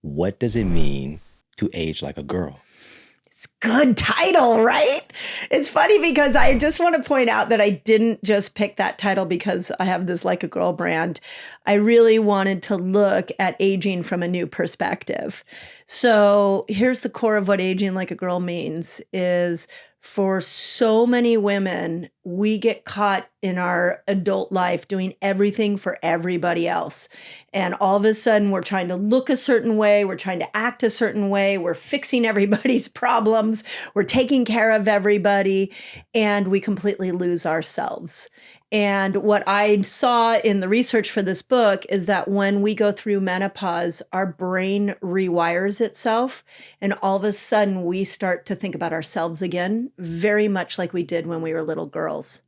What does it mean to age like a girl? Good title, right? It's funny because I just want to point out that I didn't just pick that title because I have this Like a Girl brand. I really wanted to look at aging from a new perspective. So here's the core of what aging like a girl means is for so many women, we get caught in our adult life doing everything for everybody else. And all of a sudden, we're trying to look a certain way. We're trying to act a certain way. We're fixing everybody's problems. We're taking care of everybody. And we completely lose ourselves. And what I saw in the research for this book is that when we go through menopause, our brain rewires itself. And all of a sudden, we start to think about ourselves again, very much like we did when we were little girls.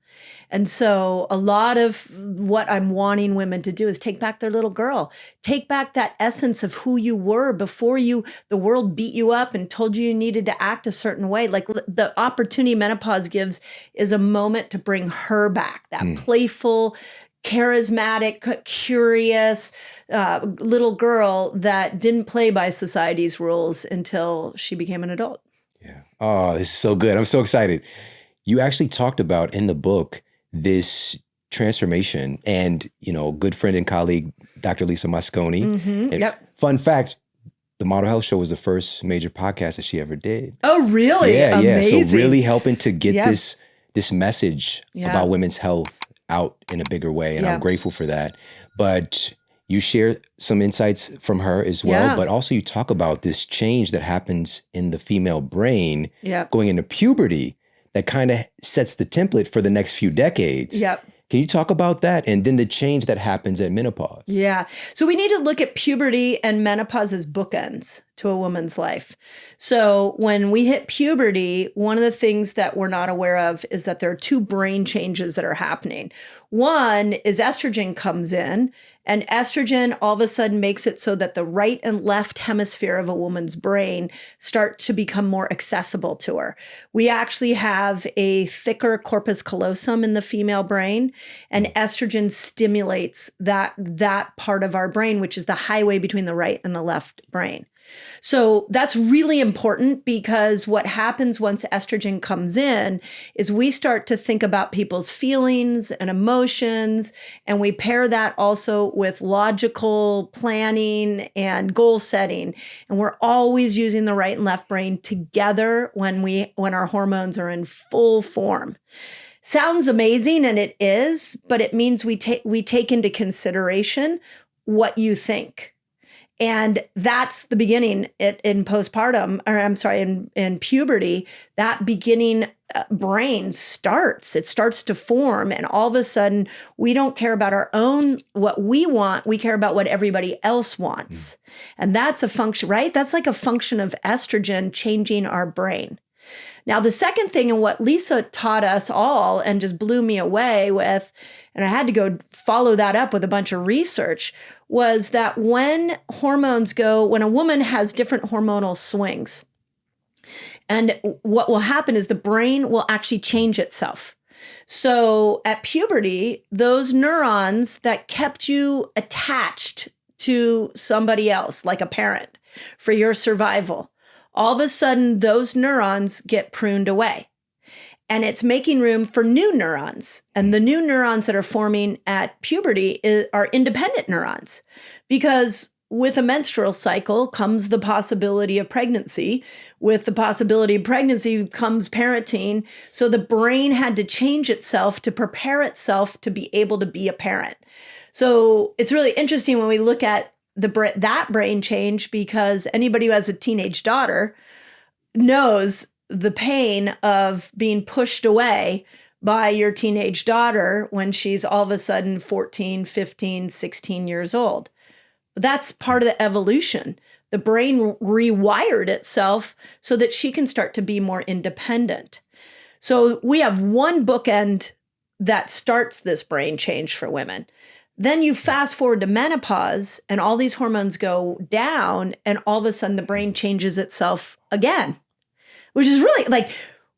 And so a lot of what I'm wanting women to do is take back their little girl, take back that essence of who you were before the world beat you up and told you needed to act a certain way. Like the opportunity menopause gives is a moment to bring her back, that playful, charismatic, curious little girl that didn't play by society's rules until she became an adult. Yeah. Oh, this is so good. I'm so excited. You actually talked about in the book this transformation and, good friend and colleague, Dr. Lisa Mosconi. Mm-hmm. Yep. Fun fact, the Model Health Show was the first major podcast that she ever did. Oh, really? Yeah, amazing. yeah. So really helping to get this message about women's health out in a bigger way. And I'm grateful for that. But you share some insights from her as well, but also you talk about this change that happens in the female brain going into puberty that kind of sets the template for the next few decades. Yep. Can you talk about that? And then the change that happens at menopause? Yeah. So we need to look at puberty and menopause as bookends to a woman's life. So when we hit puberty, one of the things that we're not aware of is that there are two brain changes that are happening. One is estrogen comes in, and estrogen all of a sudden makes it so that the right and left hemisphere of a woman's brain start to become more accessible to her. We actually have a thicker corpus callosum in the female brain, and estrogen stimulates that part of our brain, which is the highway between the right and the left brain. So that's really important because what happens once estrogen comes in is we start to think about people's feelings and emotions, and we pair that also with logical planning and goal setting. And we're always using the right and left brain together when our hormones are in full form. Sounds amazing, and it is, but it means we take into consideration what you think. And that's the beginning in postpartum, or I'm sorry, in puberty, that beginning brain starts. It starts to form. And all of a sudden, we don't care about our own, what we want. We care about what everybody else wants. And that's a function, right? That's like a function of estrogen changing our brain. Now, the second thing, and what Lisa taught us all and just blew me away with, and I had to go follow that up with a bunch of research, was that when a woman has different hormonal swings, and what will happen is the brain will actually change itself. So at puberty, those neurons that kept you attached to somebody else, like a parent, for your survival, all of a sudden those neurons get pruned away. And it's making room for new neurons. And the new neurons that are forming at puberty are independent neurons. Because with a menstrual cycle comes the possibility of pregnancy. With the possibility of pregnancy comes parenting. So the brain had to change itself to prepare itself to be able to be a parent. So it's really interesting when we look at that brain change, because anybody who has a teenage daughter knows the pain of being pushed away by your teenage daughter when she's all of a sudden 14, 15, 16 years old. That's part of the evolution. The brain rewired itself so that she can start to be more independent. So we have one bookend that starts this brain change for women. Then you fast forward to menopause and all these hormones go down, and all of a sudden the brain changes itself again. Which is really like,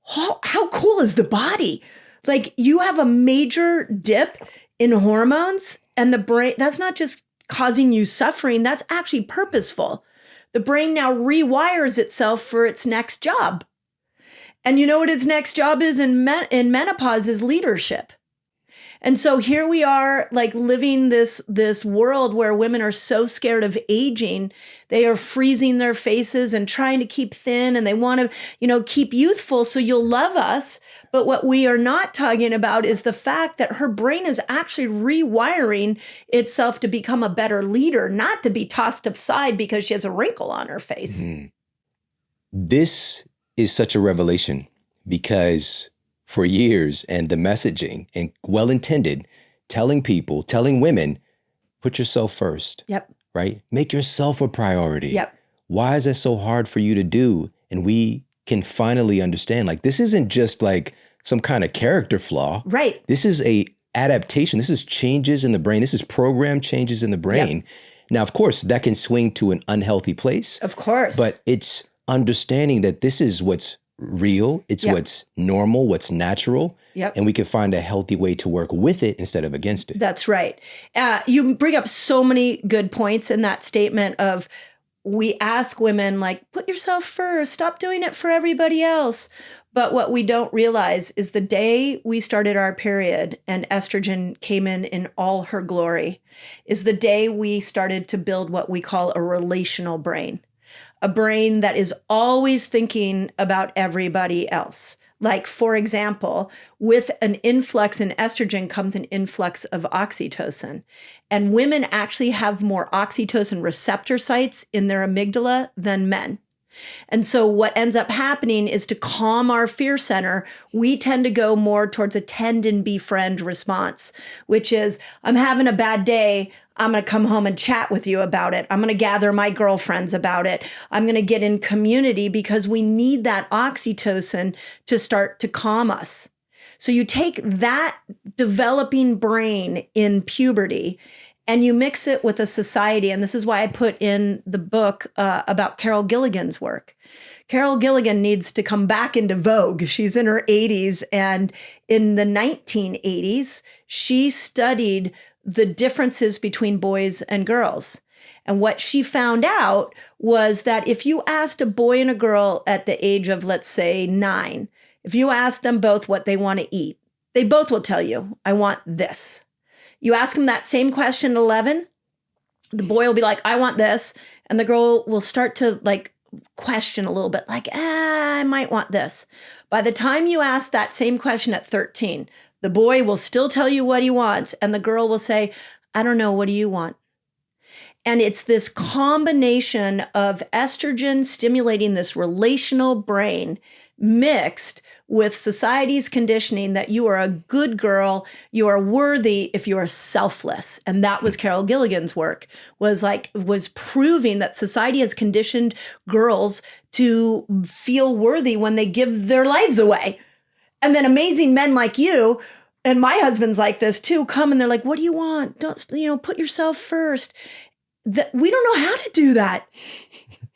how cool is the body? Like you have a major dip in hormones, and the brain, that's not just causing you suffering, that's actually purposeful. the brain now rewires itself for its next job. And you know what its next job is in menopause is leadership. And so here we are, like living this world where women are so scared of aging, they are freezing their faces and trying to keep thin, and they want to, keep youthful so you'll love us. But what we are not talking about is the fact that her brain is actually rewiring itself to become a better leader, not to be tossed aside because she has a wrinkle on her face. Mm-hmm. This is such a revelation because for years, and the messaging, and well-intended, telling women, put yourself first. Yep. Right? Make yourself a priority. Yep. Why is that so hard for you to do? And we can finally understand, like, this isn't just like some kind of character flaw. Right. This is a adaptation. This is changes in the brain. This is program changes in the brain. Yep. Now, of course, that can swing to an unhealthy place. Of course. But it's understanding that this is what's real, it's what's normal, what's natural, and we can find a healthy way to work with it instead of against it. That's right. You bring up so many good points in that statement of, we ask women, like, put yourself first, stop doing it for everybody else. But what we don't realize is the day we started our period and estrogen came in all her glory is the day we started to build what we call a relational brain. A brain that is always thinking about everybody else. Like, for example, with an influx in estrogen comes an influx of oxytocin. And women actually have more oxytocin receptor sites in their amygdala than men. And so what ends up happening is, to calm our fear center, we tend to go more towards a tend and befriend response, which is, I'm having a bad day. I'm going to come home and chat with you about it. I'm going to gather my girlfriends about it. I'm going to get in community, because we need that oxytocin to start to calm us. So you take that developing brain in puberty and you mix it with a society. And this is why I put in the book about Carol Gilligan's work. Carol Gilligan needs to come back into vogue. She's in her 80s. And in the 1980s, she studied the differences between boys and girls. And what she found out was that if you asked a boy and a girl at the age of, let's say, 9, if you ask them both what they want to eat, they both will tell you, I want this. You ask them that same question at 11, the boy will be like, I want this. And the girl will start to question a little bit, I might want this. By the time you ask that same question at 13, the boy will still tell you what he wants. And the girl will say, I don't know, what do you want? And it's this combination of estrogen stimulating this relational brain mixed with society's conditioning that you are a good girl, you are worthy if you are selfless. And that was Carol Gilligan's work, was proving that society has conditioned girls to feel worthy when they give their lives away. And then amazing men like you, and my husband's like this too, come and they're like, what do you want? Don't, put yourself first. We don't know how to do that.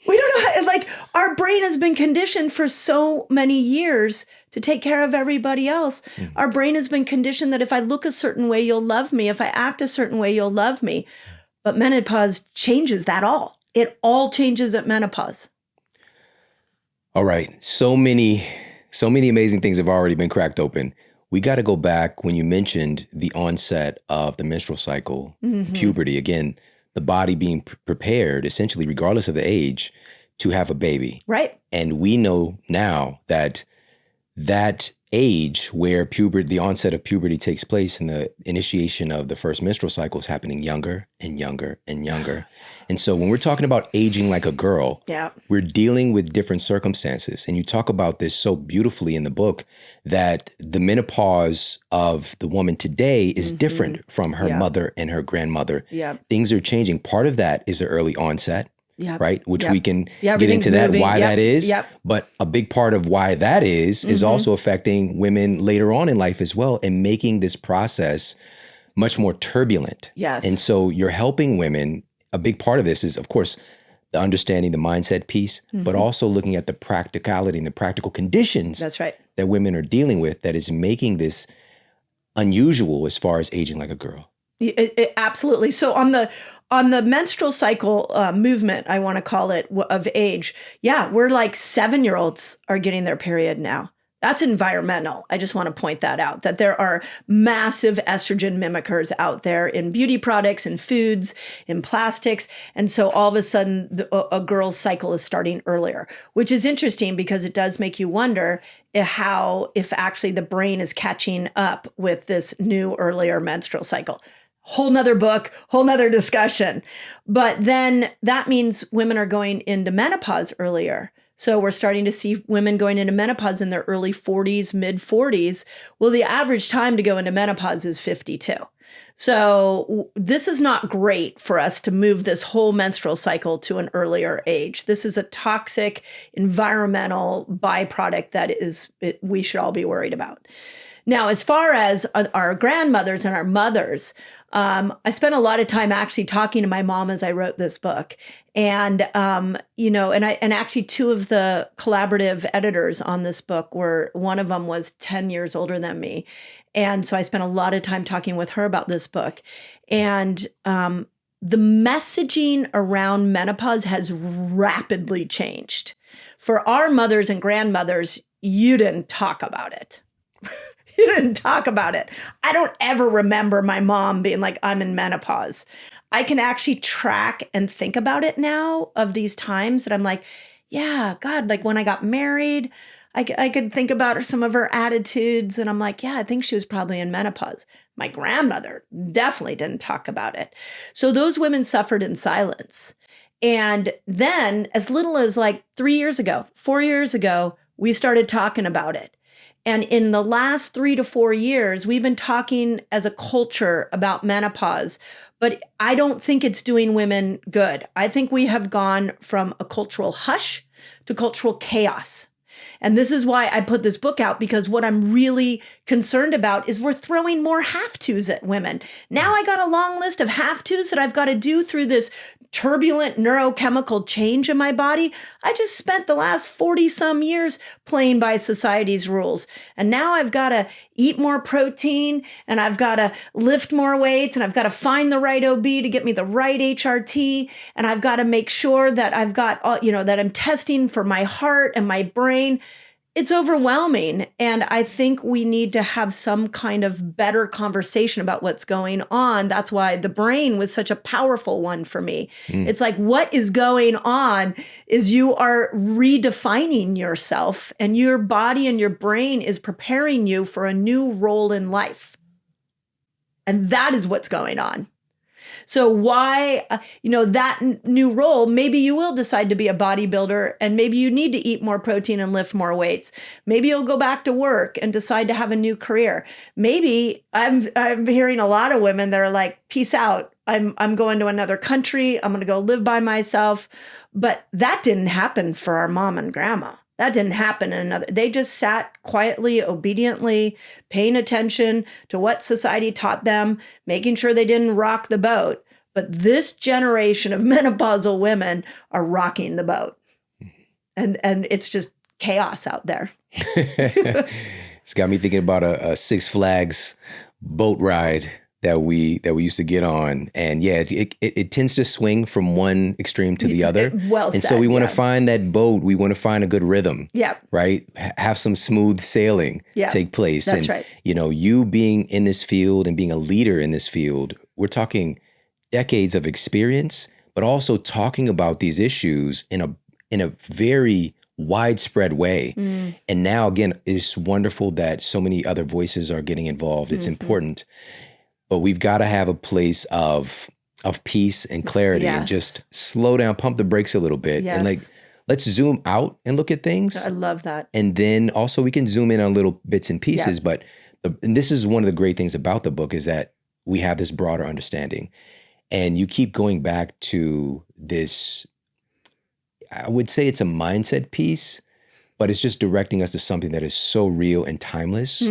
We don't know how, our brain has been conditioned for so many years to take care of everybody else. Mm-hmm. Our brain has been conditioned that if I look a certain way, you'll love me. If I act a certain way, you'll love me. But menopause changes that all. It all changes at menopause. All right. So many amazing things have already been cracked open. We got to go back when you mentioned the onset of the menstrual cycle, mm-hmm. puberty. Again, the body being prepared, essentially, regardless of the age, to have a baby. Right. And we know now that age where the onset of puberty takes place and the initiation of the first menstrual cycle is happening younger and younger and younger. And so when we're talking about aging like a girl, we're dealing with different circumstances. And you talk about this so beautifully in the book, that the menopause of the woman today is mm-hmm. different from her mother and her grandmother. Yeah. Things are changing. Part of that is the early onset. Yep. Right? Which we can get into that, why that is. Yep. But a big part of why that is mm-hmm. also affecting women later on in life as well, and making this process much more turbulent. Yes. And so you're helping women. A big part of this is, of course, the understanding the mindset piece, mm-hmm. but also looking at the practicality and the practical conditions That's right. that women are dealing with that is making this unusual as far as aging like a girl. Absolutely. So on on the menstrual cycle movement, I want to call it, of age, we're like 7-year-olds are getting their period now. That's environmental. I just want to point that out, that there are massive estrogen mimickers out there in beauty products, in foods, in plastics. And so all of a sudden, a girl's cycle is starting earlier, which is interesting because it does make you wonder if actually the brain is catching up with this new earlier menstrual cycle. Whole nother book, whole nother discussion. But then that means women are going into menopause earlier. So we're starting to see women going into menopause in their early 40s, mid 40s. Well, the average time to go into menopause is 52. So this is not great for us to move this whole menstrual cycle to an earlier age. This is a toxic environmental byproduct that we should all be worried about. Now, as far as our grandmothers and our mothers, I spent a lot of time actually talking to my mom as I wrote this book. And, and actually 2 of the collaborative editors on this book one of them was 10 years older than me. And so I spent a lot of time talking with her about this book. And the messaging around menopause has rapidly changed. For our mothers and grandmothers, you didn't talk about it. You didn't talk about it. I don't ever remember my mom being like, I'm in menopause. I can actually track and think about it now of these times that I'm like, yeah, God, like when I got married, I could think about some of her attitudes. And I'm like, yeah, I think she was probably in menopause. My grandmother definitely didn't talk about it. So those women suffered in silence. And then as little as like 3 years ago, 4 years ago, we started talking about it. And in the last 3 to 4 years, we've been talking as a culture about menopause, but I don't think it's doing women good. I think we have gone from a cultural hush to cultural chaos. And this is why I put this book out, because what I'm really concerned about is we're throwing more have-tos at women. Now I got a long list of have-tos that I've got to do through this turbulent neurochemical change in my body. I just spent the last 40 some years playing by society's rules. And now I've got to eat more protein, and I've got to lift more weights, and I've got to find the right OB to get me the right HRT. And I've got to make sure that I've got, that I'm testing for my heart and my brain. It's overwhelming. And I think we need to have some kind of better conversation about what's going on. That's why the brain was such a powerful one for me. It's like, what is going on is you are redefining yourself, and your body and your brain is preparing you for a new role in life. And that is what's going on. So why, that new role, maybe you will decide to be a bodybuilder, and maybe you need to eat more protein and lift more weights. Maybe you'll go back to work and decide to have a new career. Maybe I'm hearing a lot of women that are like, peace out. I'm going to another country. I'm going to go live by myself. But that didn't happen for our mom and grandma. That didn't happen in another. They just sat quietly, obediently, paying attention to what society taught them, making sure they didn't rock the boat. But this generation of menopausal women are rocking the boat. And it's just chaos out there. It's got me thinking about a Six Flags boat ride that we used to get on. And yeah, it tends to swing from one extreme to the other. Well and said, so we want to find that boat. We want to find a good rhythm. Yeah. Right? Have some smooth sailing take place. That's and, right. You being in this field and being a leader in this field, we're talking decades of experience, but also talking about these issues in a very widespread way. And now, again, it's wonderful that so many other voices are getting involved. It's important. But we've got to have a place of peace and clarity and just slow down, pump the brakes a little bit. And let's zoom out and look at things. I love that. And then also we can zoom in on little bits and pieces. But and this is one of the great things about the book, is that we have this broader understanding. And you keep going back to this, I would say it's a mindset piece, but it's just directing us to something that is so real and timeless.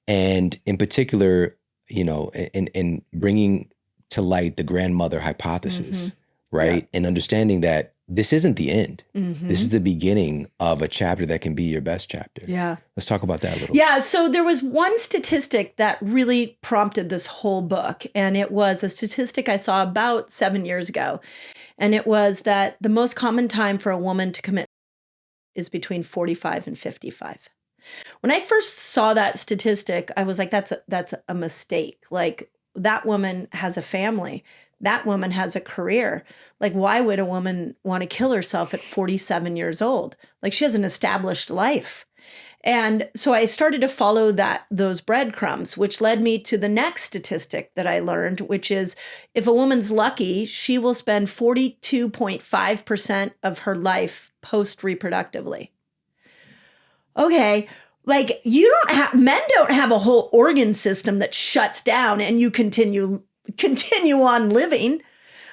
And in particular, in bringing to light the grandmother hypothesis, right? And understanding that this isn't the end. This is the beginning of a chapter that can be your best chapter. Yeah. Let's talk about that a little. Yeah. So there was one statistic that really prompted this whole book. And it was a statistic I saw about 7 years ago. And it was that the most common time for a woman to commit is between 45 and 55. When I first saw that statistic, I was like, that's a mistake. Like, that woman has a family. That woman has a career. Like, why would a woman want to kill herself at 47 years old? Like, she has an established life. And so I started to follow those breadcrumbs, which led me to the next statistic that I learned, which is if a woman's lucky, she will spend 42.5% of her life post-reproductively. Okay. Like, men don't have a whole organ system that shuts down and you continue on living.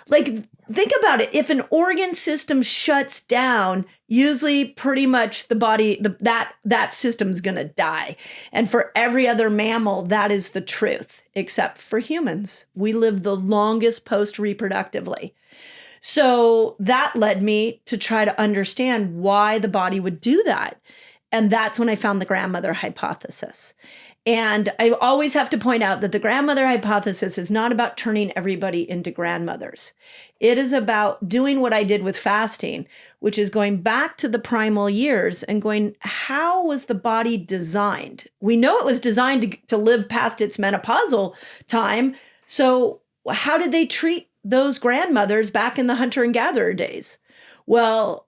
Like, think about it. If an organ system shuts down, usually pretty much the body, that system's going to die. And for every other mammal, that is the truth, except for humans. We live the longest post-reproductively. So that led me to try to understand why the body would do that. And that's when I found the grandmother hypothesis. And I always have to point out that the grandmother hypothesis is not about turning everybody into grandmothers. It is about doing what I did with fasting, which is going back to the primal years and going, how was the body designed? We know it was designed to live past its menopausal time. So how did they treat those grandmothers back in the hunter and gatherer days? Well,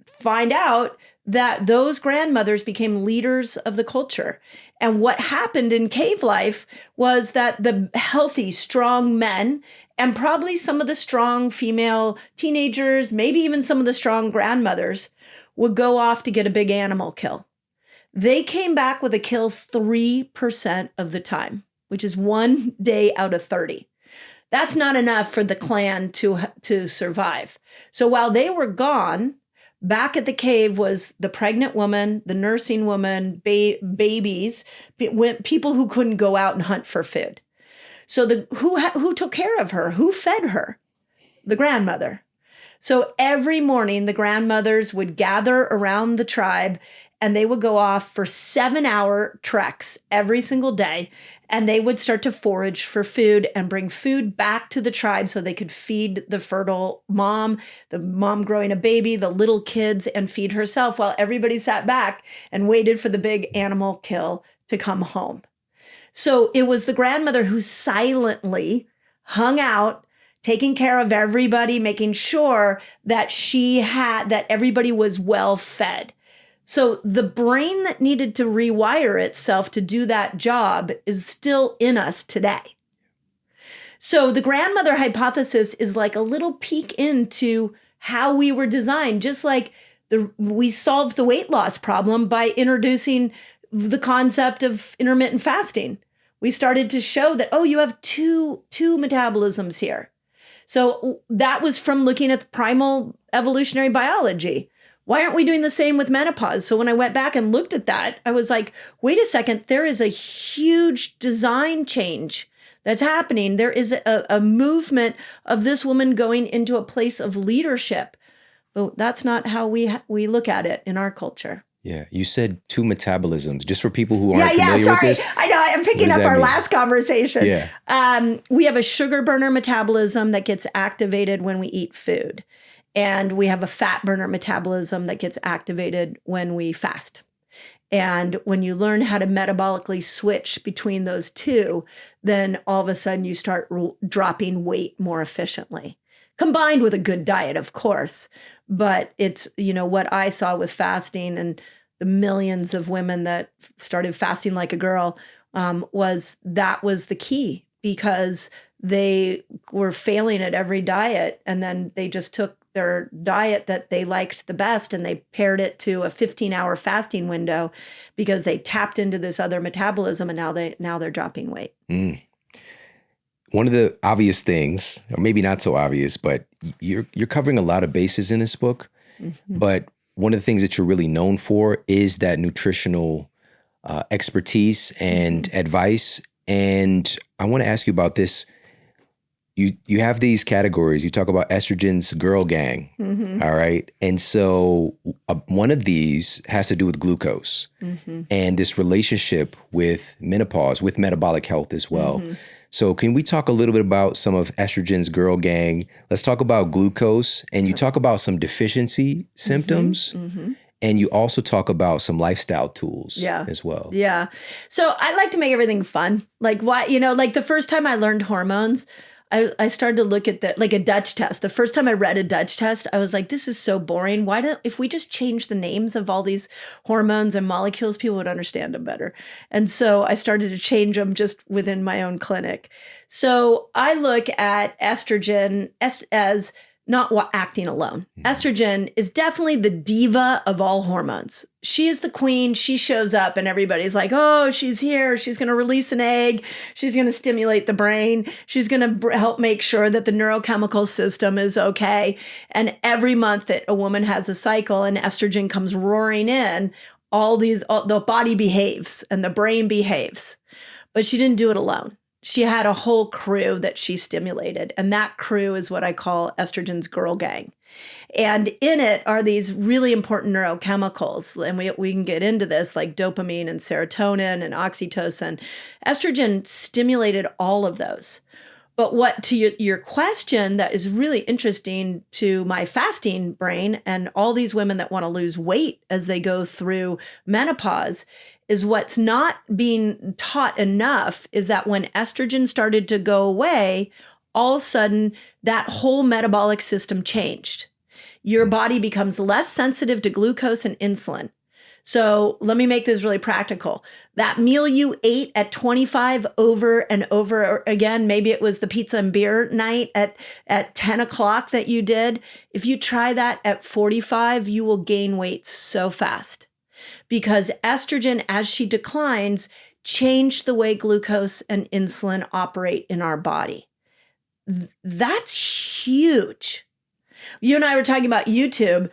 find out that those grandmothers became leaders of the culture. And what happened in cave life was that the healthy, strong men, and probably some of the strong female teenagers, maybe even some of the strong grandmothers, would go off to get a big animal kill. They came back with a kill 3% of the time, which is 1 day out of 30. That's not enough for the clan to survive. So while they were gone, back at the cave was the pregnant woman, the nursing woman, babies, people who couldn't go out and hunt for food. So who took care of her? Who fed her? The grandmother. So every morning, the grandmothers would gather around the tribe and they would go off for 7-hour treks every single day. And they would start to forage for food and bring food back to the tribe so they could feed the fertile mom, the mom growing a baby, the little kids, and feed herself while everybody sat back and waited for the big animal kill to come home. So it was the grandmother who silently hung out, taking care of everybody, making sure that that everybody was well fed. So the brain that needed to rewire itself to do that job is still in us today. So the grandmother hypothesis is like a little peek into how we were designed, just like we solved the weight loss problem by introducing the concept of intermittent fasting. We started to show that, you have two metabolisms here. So that was from looking at the primal evolutionary biology. Why aren't we doing the same with menopause? So when I went back and looked at that, I was like, wait a second, there is a huge design change that's happening. There is a movement of this woman going into a place of leadership. But that's not how we look at it in our culture. Yeah. You said 2 metabolisms, just for people who aren't familiar with this. I know. I'm picking up our last conversation. Yeah. We have a sugar burner metabolism that gets activated when we eat food. And we have a fat burner metabolism that gets activated when we fast. And when you learn how to metabolically switch between those two, then all of a sudden you start dropping weight more efficiently. Combined with a good diet, of course. But it's, what I saw with fasting and the millions of women that started fasting like a girl was the key, because they were failing at every diet. And then they just took their diet that they liked the best and they paired it to a 15-hour fasting window because they tapped into this other metabolism, and now they're dropping weight. One of the obvious things, or maybe not so obvious, but you're covering a lot of bases in this book. Mm-hmm. But one of the things that you're really known for is that nutritional expertise and advice. And I want to ask you about this. you have these categories. You talk about estrogen's girl gang, all right? And so one of these has to do with glucose and this relationship with menopause, with metabolic health as well. So can we talk a little bit about some of estrogen's girl gang? Let's talk about glucose, and you talk about some deficiency symptoms. And you also talk about some lifestyle tools as well. Yeah. So I like to make everything fun. Like why, like the first time I learned hormones, I started to look at like a Dutch test. The first time I read a Dutch test, I was like, this is so boring. If we just change the names of all these hormones and molecules, people would understand them better. And so I started to change them just within my own clinic. So I look at estrogen as not acting alone. Estrogen is definitely the diva of all hormones. She is the queen. She shows up and everybody's like, oh, she's here. She's going to release an egg. She's going to stimulate the brain. She's going to help make sure that the neurochemical system is okay. And every month that a woman has a cycle and estrogen comes roaring in, the body behaves and the brain behaves. But she didn't do it alone. She had a whole crew that she stimulated. And that crew is what I call estrogen's girl gang. And in it are these really important neurochemicals. And we can get into this, like dopamine and serotonin and oxytocin. Estrogen stimulated all of those. But what to your question that is really interesting to my fasting brain and all these women that want to lose weight as they go through menopause is what's not being taught enough is that when estrogen started to go away, all of a sudden that whole metabolic system changed. Your body becomes less sensitive to glucose and insulin. So let me make this really practical. That meal you ate at 25 over and over again, maybe it was the pizza and beer night at 10 o'clock that you did. If you try that at 45, you will gain weight so fast. Because estrogen, as she declines, changed the way glucose and insulin operate in our body. That's huge. You and I were talking about YouTube.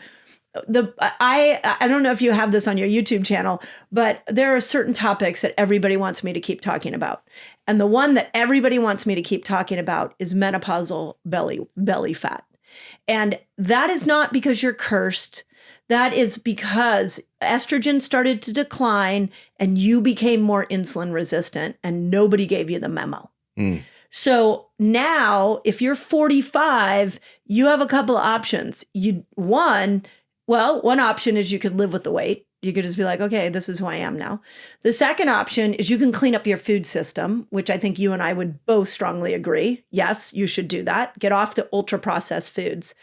I don't know if you have this on your YouTube channel, but there are certain topics that everybody wants me to keep talking about. And the one that everybody wants me to keep talking about is menopausal belly fat. And that is not because you're cursed. That is because estrogen started to decline and you became more insulin resistant and nobody gave you the memo. So now if you're 45, you have a couple of options. One option is you could live with the weight. You could just be like, okay, this is who I am now. The second option is you can clean up your food system, which I think you and I would both strongly agree. Yes, you should do that. Get off the ultra processed foods.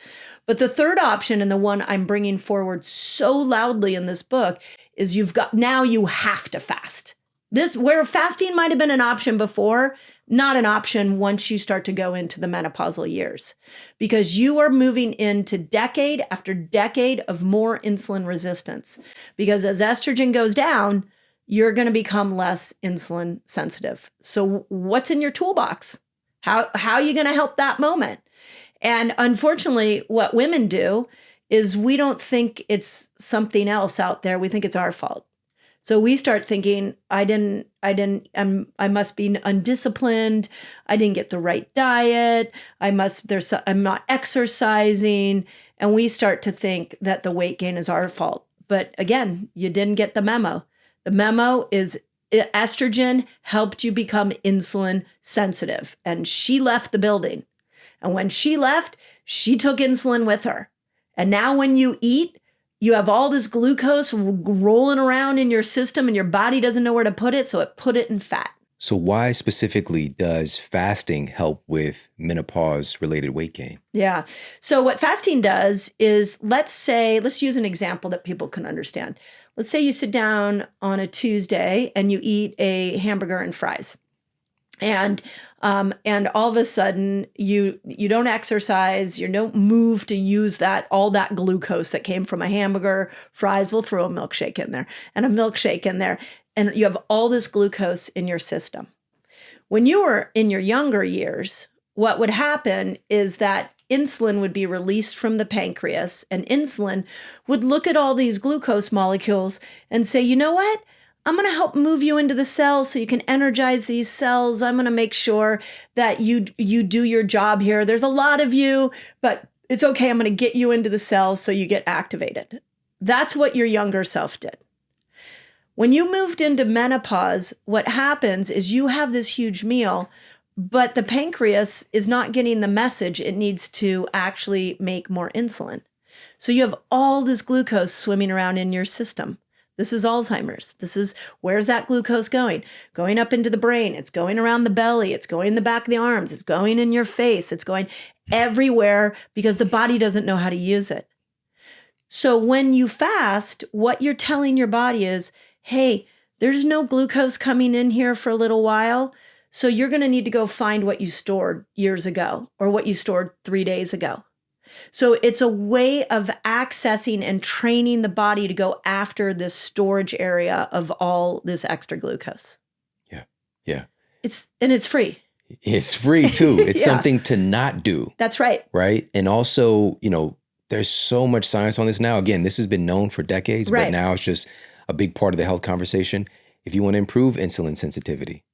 But the third option, and the one I'm bringing forward so loudly in this book, is you have to fast. Where fasting might have been an option before, not an option once you start to go into the menopausal years, because you are moving into decade after decade of more insulin resistance. Because as estrogen goes down, you're going to become less insulin sensitive. So what's in your toolbox? How are you going to help that moment? And unfortunately, what women do is we don't think it's something else out there. We think it's our fault. So we start thinking, I must be undisciplined. I didn't get the right diet. I'm not exercising. And we start to think that the weight gain is our fault. But again, you didn't get the memo. The memo is estrogen helped you become insulin sensitive. And she left the building. And when she left, she took insulin with her. And now when you eat, you have all this glucose rolling around in your system and your body doesn't know where to put it, so it put it in fat. So why specifically does fasting help with menopause-related weight gain? Yeah. So what fasting does is, let's use an example that people can understand. Let's say you sit down on a Tuesday and you eat a hamburger and fries. And all of a sudden you don't exercise, you don't move to use all that glucose that came from a hamburger, fries, we'll throw a milkshake in there and a milkshake in there. And you have all this glucose in your system. When you were in your younger years, what would happen is that insulin would be released from the pancreas, and insulin would look at all these glucose molecules and say, you know what? I'm going to help move you into the cells so you can energize these cells. I'm going to make sure that you do your job here. There's a lot of you, but it's okay. I'm going to get you into the cells so you get activated. That's what your younger self did. When you moved into menopause, what happens is you have this huge meal, but the pancreas is not getting the message it needs to actually make more insulin. So you have all this glucose swimming around in your system. This is Alzheimer's. Where's that glucose going? Going up into the brain. It's going around the belly. It's going in the back of the arms. It's going in your face. It's going everywhere because the body doesn't know how to use it. So when you fast, what you're telling your body is, hey, there's no glucose coming in here for a little while. So you're going to need to go find what you stored years ago or what you stored 3 days ago. So it's a way of accessing and training the body to go after this storage area of all this extra glucose. Yeah. Yeah. It's free. It's free too. It's something to not do. That's right. Right. And also, there's so much science on this now. Again, this has been known for decades, but now it's just a big part of the health conversation. If you want to improve insulin sensitivity.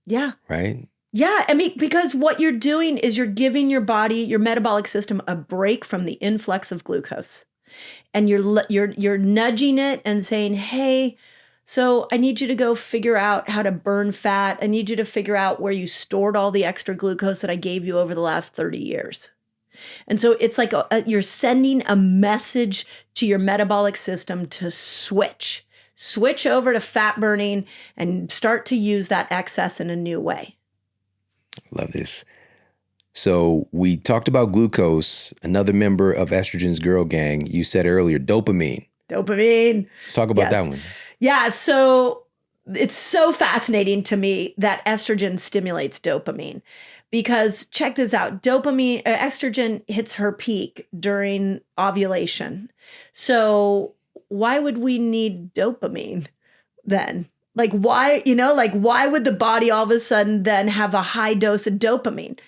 Yeah. Right. Yeah. I mean, because what you're doing is you're giving your body, your metabolic system, a break from the influx of glucose. And you're nudging it and saying, hey, so I need you to go figure out how to burn fat. I need you to figure out where you stored all the extra glucose that I gave you over the last 30 years. And so it's like you're sending a message to your metabolic system to switch over to fat burning and start to use that excess in a new way. Love this. So we talked about glucose, another member of estrogen's girl gang. You said earlier, dopamine. Let's talk about that one. Yeah. So it's so fascinating to me that estrogen stimulates dopamine because check this out. Estrogen hits her peak during ovulation. So why would we need dopamine then? Like why would the body all of a sudden then have a high dose of dopamine?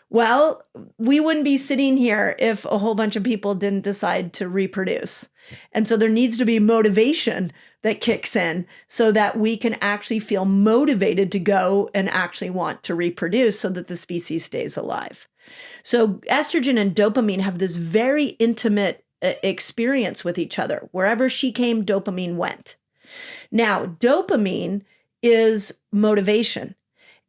Well, we wouldn't be sitting here if a whole bunch of people didn't decide to reproduce. And so there needs to be motivation that kicks in so that we can actually feel motivated to go and actually want to reproduce so that the species stays alive. So estrogen and dopamine have this very intimate experience with each other. Wherever she came, dopamine went. Now, dopamine is motivation.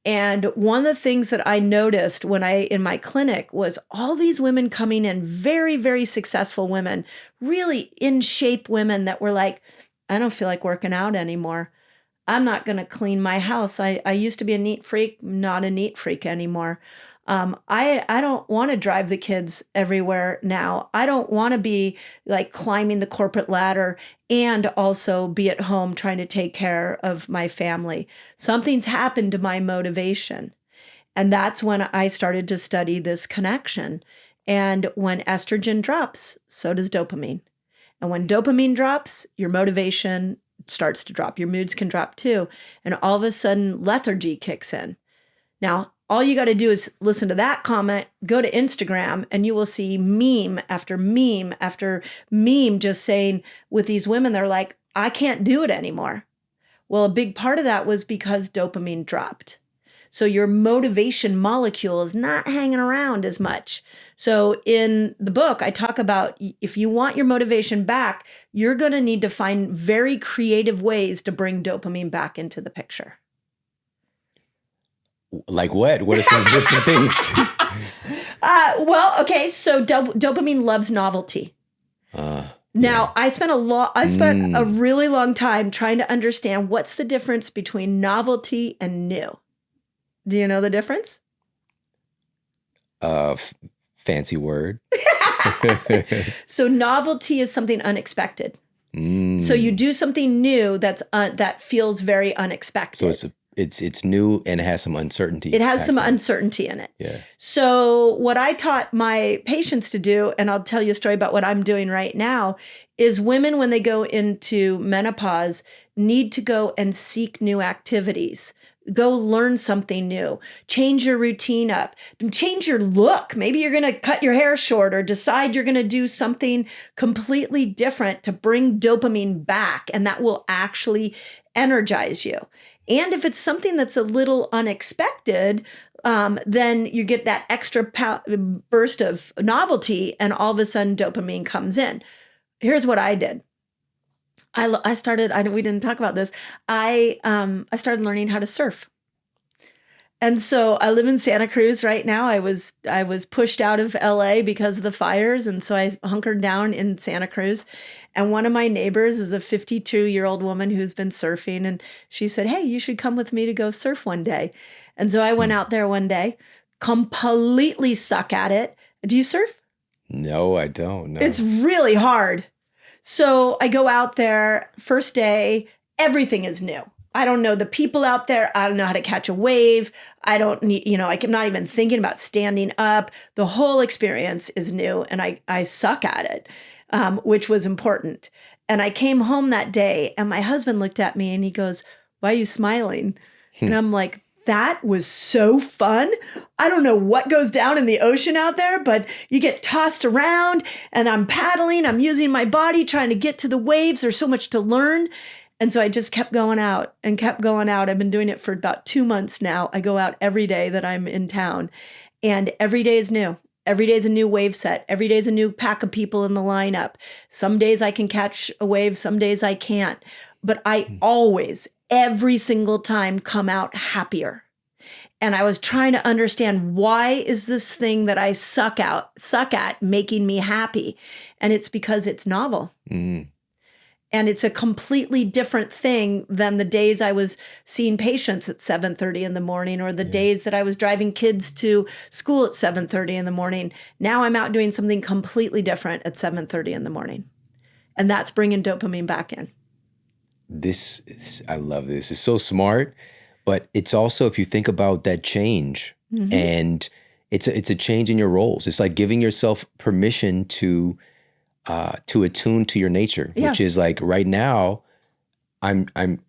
And one of the things that I noticed in my clinic was all these women coming in, very, very successful women, really in shape women that were like, I don't feel like working out anymore. I'm not going to clean my house. I used to be a neat freak, not a neat freak anymore. I don't want to drive the kids everywhere now. I don't want to be like climbing the corporate ladder and also be at home trying to take care of my family. Something's happened to my motivation. And that's when I started to study this connection. And when estrogen drops, so does dopamine. And when dopamine drops, your motivation starts to drop. Your moods can drop too. And all of a sudden, lethargy kicks in. Now, all you got to do is listen to that comment, go to Instagram, and you will see meme after meme after meme just saying with these women, they're like, I can't do it anymore. Well, a big part of that was because dopamine dropped. So your motivation molecule is not hanging around as much. So in the book, I talk about if you want your motivation back, you're going to need to find very creative ways to bring dopamine back into the picture. Like what? What are some things? So dopamine loves novelty. Now, I spent a really long time trying to understand what's the difference between novelty and new. Do you know the difference? Fancy word. So novelty is something unexpected. So you do something new that feels very unexpected. So it's new and it has some uncertainty. It has some uncertainty in it. Yeah. So what I taught my patients to do, and I'll tell you a story about what I'm doing right now, is women when they go into menopause need to go and seek new activities Go learn something new. Change your routine up. Change your look. Maybe you're going to cut your hair short or decide you're going to do something completely different to bring dopamine back, and that will actually energize you. And if it's something that's a little unexpected, then you get that extra burst of novelty, and all of a sudden dopamine comes in. Here's what I did. I started, we didn't talk about this. I started learning how to surf. And so I live in Santa Cruz right now. I was pushed out of LA because of the fires. And so I hunkered down in Santa Cruz. And one of my neighbors is a 52-year-old woman who's been surfing. And she said, hey, you should come with me to go surf one day. And so I went out there one day, completely suck at it. Do you surf? No, I don't. No. It's really hard. So I go out there, first day, everything is new. I don't know the people out there. I don't know how to catch a wave. I don't need, I'm not even thinking about standing up. The whole experience is new, and I suck at it, which was important. And I came home that day, and my husband looked at me and he goes, why are you smiling? And I'm like, that was so fun. I don't know what goes down in the ocean out there, but you get tossed around and I'm paddling. I'm using my body trying to get to the waves. There's so much to learn. And so I just kept going out and kept going out. I've been doing it for about 2 months now. I go out every day that I'm in town, and every day is new. Every day is a new wave set. Every day is a new pack of people in the lineup. Some days I can catch a wave. Some days I can't. But I always, every single time, come out happier. And I was trying to understand, why is this thing that I suck at making me happy? And it's because it's novel. Mm. And it's a completely different thing than the days I was seeing patients at 7:30 in the morning, or the days that I was driving kids to school at 7:30 in the morning. Now I'm out doing something completely different at 7:30 in the morning. And that's bringing dopamine back in. I love this. It's so smart, but it's also, if you think about that change, and it's a change in your roles. It's like giving yourself permission to attune to your nature, which is like, right now, I'm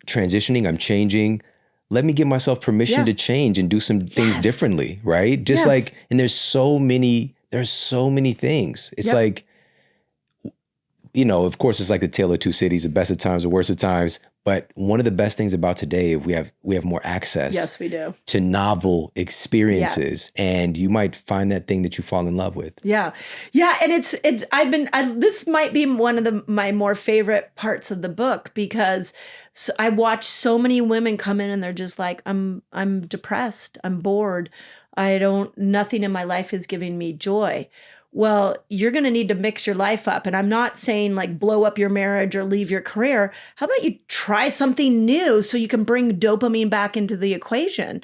transitioning, I'm changing. Let me give myself permission to change and do some things differently, right? Just like, and there's so many things. It's like, of course, it's like the tale of two cities, the best of times, the worst of times. But one of the best things about today, we have more access. Yes, we do. To novel experiences, and you might find that thing that you fall in love with. Yeah, and this might be one of my more favorite parts of the book, because I watch so many women come in and they're just like, I'm depressed, I'm bored, nothing in my life is giving me joy. Well, you're going to need to mix your life up. And I'm not saying like blow up your marriage or leave your career. How about you try something new so you can bring dopamine back into the equation?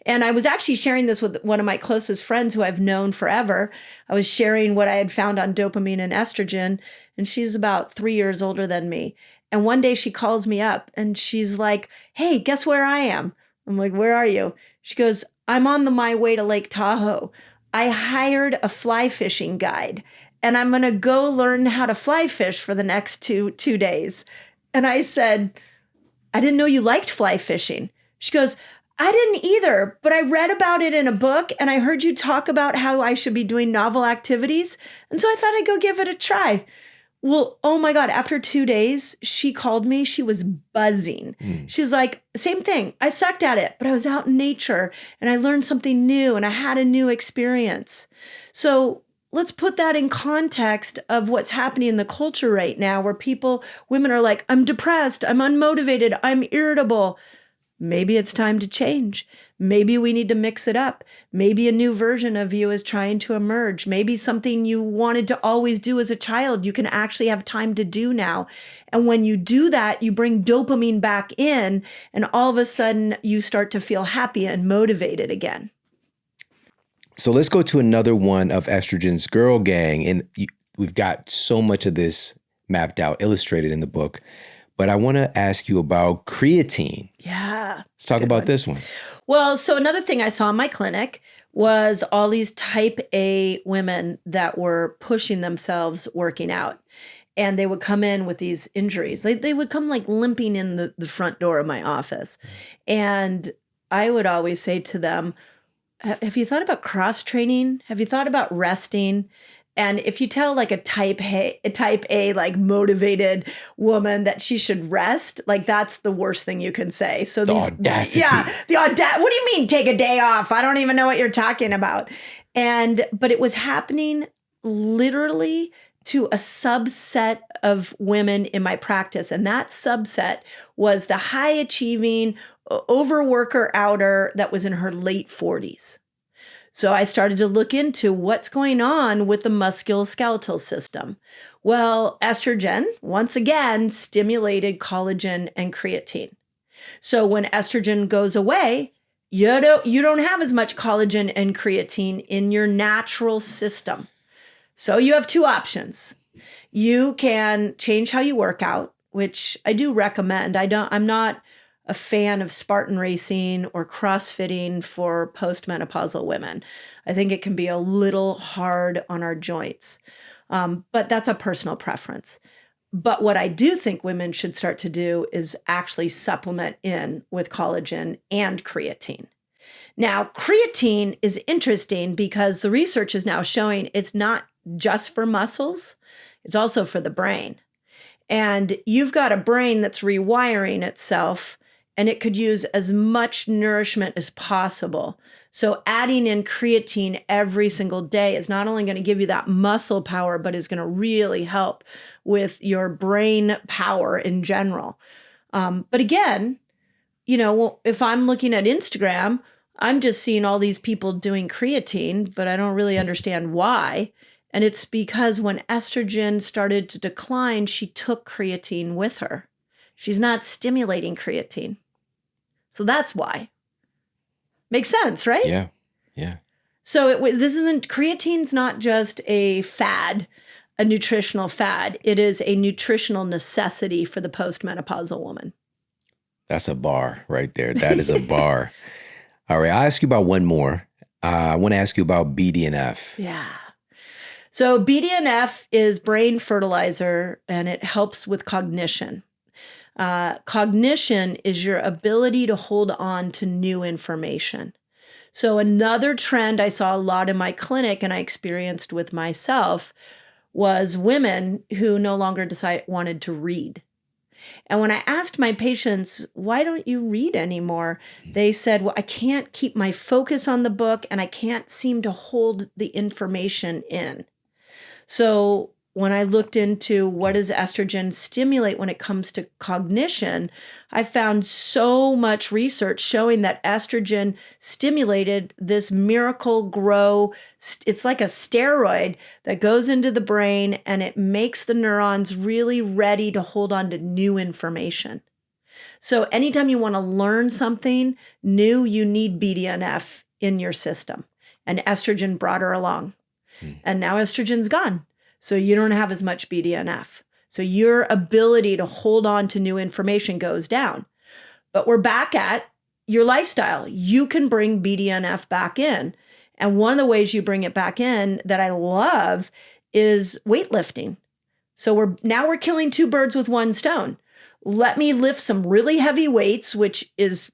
And I was actually sharing this with one of my closest friends who I've known forever. I was sharing what I had found on dopamine and estrogen, and she's about 3 years older than me. And one day she calls me up and she's like, hey, guess where I am? I'm like, where are you? She goes, I'm on my way to Lake Tahoe. I hired a fly fishing guide, and I'm going to go learn how to fly fish for the next two days. And I said, I didn't know you liked fly fishing. She goes, I didn't either, but I read about it in a book, and I heard you talk about how I should be doing novel activities. And so I thought I'd go give it a try. Well, oh my God, after 2 days, she called me. She was buzzing. She's like, same thing. I sucked at it, but I was out in nature and I learned something new and I had a new experience. So let's put that in context of what's happening in the culture right now, where women are like, I'm depressed, I'm unmotivated, I'm irritable. Maybe it's time to change. Maybe we need to mix it up. Maybe a new version of you is trying to emerge. Maybe something you wanted to always do as a child, you can actually have time to do now. And when you do that, you bring dopamine back in, and all of a sudden you start to feel happy and motivated again. So let's go to another one of Estrogen's Girl Gang. And we've got so much of this mapped out, illustrated in the book. But I want to ask you about creatine. Yeah. Let's talk about this one. Well, so another thing I saw in my clinic was all these type A women that were pushing themselves working out. And they would come in with these injuries. They would come like limping in the front door of my office. And I would always say to them, have you thought about cross training? Have you thought about resting? And if you tell like a type A, like motivated woman that she should rest, like that's the worst thing you can say. So the audacity. What do you mean take a day off? I don't even know what you're talking about. But it was happening literally to a subset of women in my practice. And that subset was the high achieving overworker outer that was in her late 40s. So I started to look into what's going on with the musculoskeletal system. Well, estrogen, once again, stimulated collagen and creatine. So when estrogen goes away, you don't have as much collagen and creatine in your natural system. So you have two options. You can change how you work out, which I do recommend. I'm not a fan of Spartan racing or CrossFitting for postmenopausal women. I think it can be a little hard on our joints, but that's a personal preference. But what I do think women should start to do is actually supplement in with collagen and creatine. Now, creatine is interesting because the research is now showing it's not just for muscles, it's also for the brain. And you've got a brain that's rewiring itself, and it could use as much nourishment as possible. So adding in creatine every single day is not only going to give you that muscle power, but is going to really help with your brain power in general. But again, if I'm looking at Instagram, I'm just seeing all these people doing creatine, but I don't really understand why. And it's because when estrogen started to decline, she took creatine with her. She's not stimulating creatine. So that's why. Makes sense, right? Yeah. Yeah. So creatine's not just a fad, a nutritional fad. It is a nutritional necessity for the postmenopausal woman. That's a bar right there. That is a bar. All right. I'll ask you about one more. I want to ask you about BDNF. Yeah. So BDNF is brain fertilizer, and it helps with cognition. Cognition is your ability to hold on to new information. So another trend I saw a lot in my clinic and I experienced with myself was women who no longer wanted to read. And when I asked my patients, why don't you read anymore? They said, well, I can't keep my focus on the book and I can't seem to hold the information in. So when I looked into what does estrogen stimulate when it comes to cognition, I found so much research showing that estrogen stimulated this miracle grow. It's like a steroid that goes into the brain and it makes the neurons really ready to hold on to new information. So anytime you want to learn something new, you need BDNF in your system. And estrogen brought her along. And now estrogen's gone. So you don't have as much BDNF. So your ability to hold on to new information goes down. But we're back at your lifestyle. You can bring BDNF back in. And one of the ways you bring it back in that I love is weightlifting. So we're killing two birds with one stone. Let me lift some really heavy weights, which is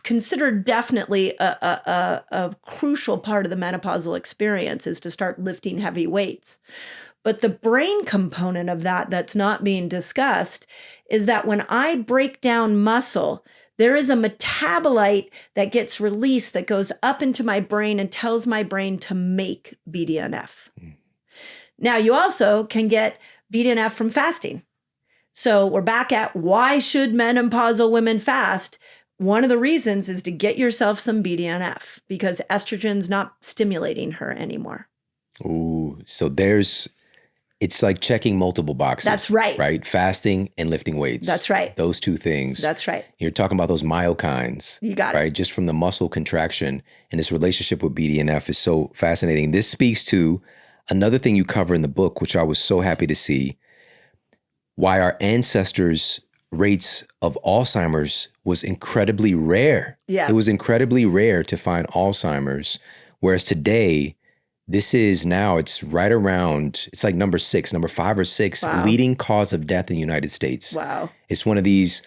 considered definitely a crucial part of the menopausal experience, is to start lifting heavy weights. But the brain component of that's not being discussed is that when I break down muscle, there is a metabolite that gets released that goes up into my brain and tells my brain to make BDNF. Now, you also can get BDNF from fasting. So we're back at why should menopausal women fast? One of the reasons is to get yourself some BDNF because estrogen's not stimulating her anymore. Ooh, so it's like checking multiple boxes. That's right. Right? Fasting and lifting weights. That's right. Those two things. That's right. You're talking about those myokines. You got it. Right? Just from the muscle contraction. And this relationship with BDNF is so fascinating. This speaks to another thing you cover in the book, which I was so happy to see, why our ancestors' rates of Alzheimer's was incredibly rare. Yeah. It was incredibly rare to find Alzheimer's, whereas today, it's right around, it's like number 5 or 6 Wow. leading cause of death in the United States. Wow. It's one of these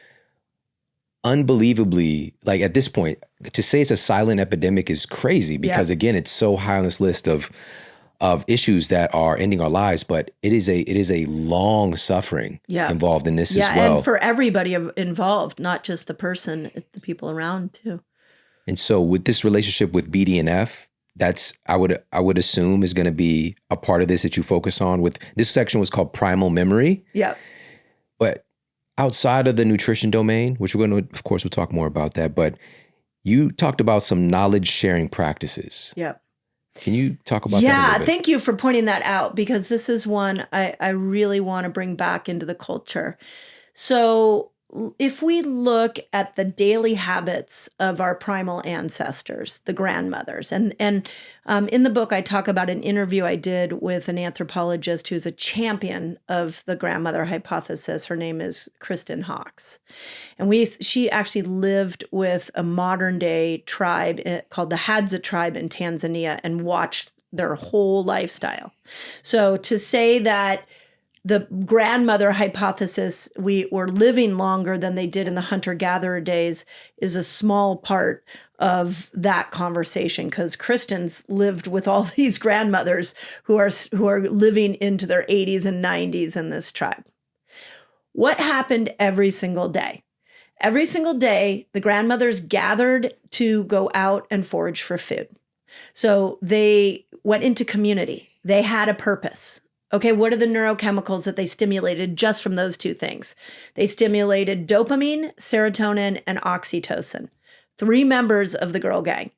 unbelievably, like at this point, to say it's a silent epidemic is crazy because again, it's so high on this list of issues that are ending our lives, but it is a long suffering involved in this as well. And for everybody involved, not just the person, the people around too. And so with this relationship with BDNF, that's I would assume is going to be a part of this that you focus on. With this section was called Primal Memory. Yeah. But outside of the nutrition domain, which we're going to, of course, we'll talk more about that, but you talked about some knowledge sharing practices. Yeah. Can you talk about that a little bit? Thank you for pointing that out, because this is one I really want to bring back into the culture. So if we look at the daily habits of our primal ancestors, the grandmothers, and in the book, I talk about an interview I did with an anthropologist who's a champion of the grandmother hypothesis. Her name is Kristen Hawkes. And she actually lived with a modern day tribe called the Hadza tribe in Tanzania and watched their whole lifestyle. So to say that the grandmother hypothesis, we were living longer than they did in the hunter-gatherer days, is a small part of that conversation, because Kristen's lived with all these grandmothers who are living into their 80s and 90s in this tribe. What happened every single day? Every single day, the grandmothers gathered to go out and forage for food. So they went into community. They had a purpose. Okay, what are the neurochemicals that they stimulated just from those two things? They stimulated dopamine, serotonin, and oxytocin, 3 members of the girl gang,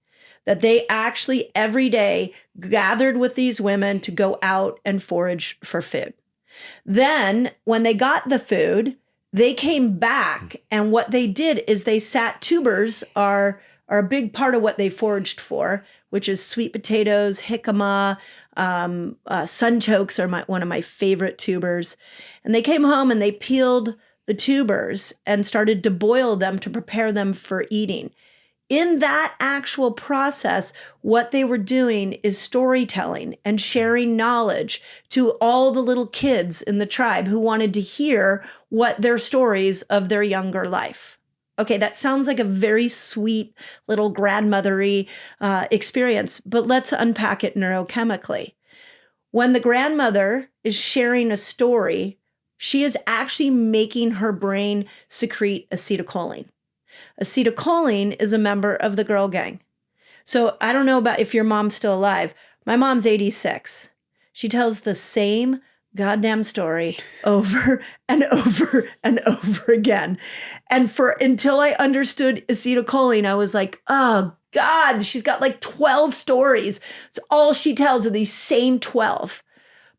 that they actually every day gathered with these women to go out and forage for food. Then when they got the food, they came back, and what they did is they sat, tubers are a big part of what they foraged for, which is sweet potatoes, jicama, sunchokes are one of my favorite tubers. And they came home and they peeled the tubers and started to boil them to prepare them for eating. In that actual process, what they were doing is storytelling and sharing knowledge to all the little kids in the tribe who wanted to hear what their stories of their younger life. Okay, that sounds like a very sweet little grandmothery experience, but let's unpack it neurochemically. When the grandmother is sharing a story, she is actually making her brain secrete acetylcholine. Acetylcholine is a member of the girl gang. So I don't know about if your mom's still alive. My mom's 86. She tells the same goddamn story over and over and over again. And until I understood acetylcholine, I was like, oh God, she's got like 12 stories. It's all she tells are these same 12.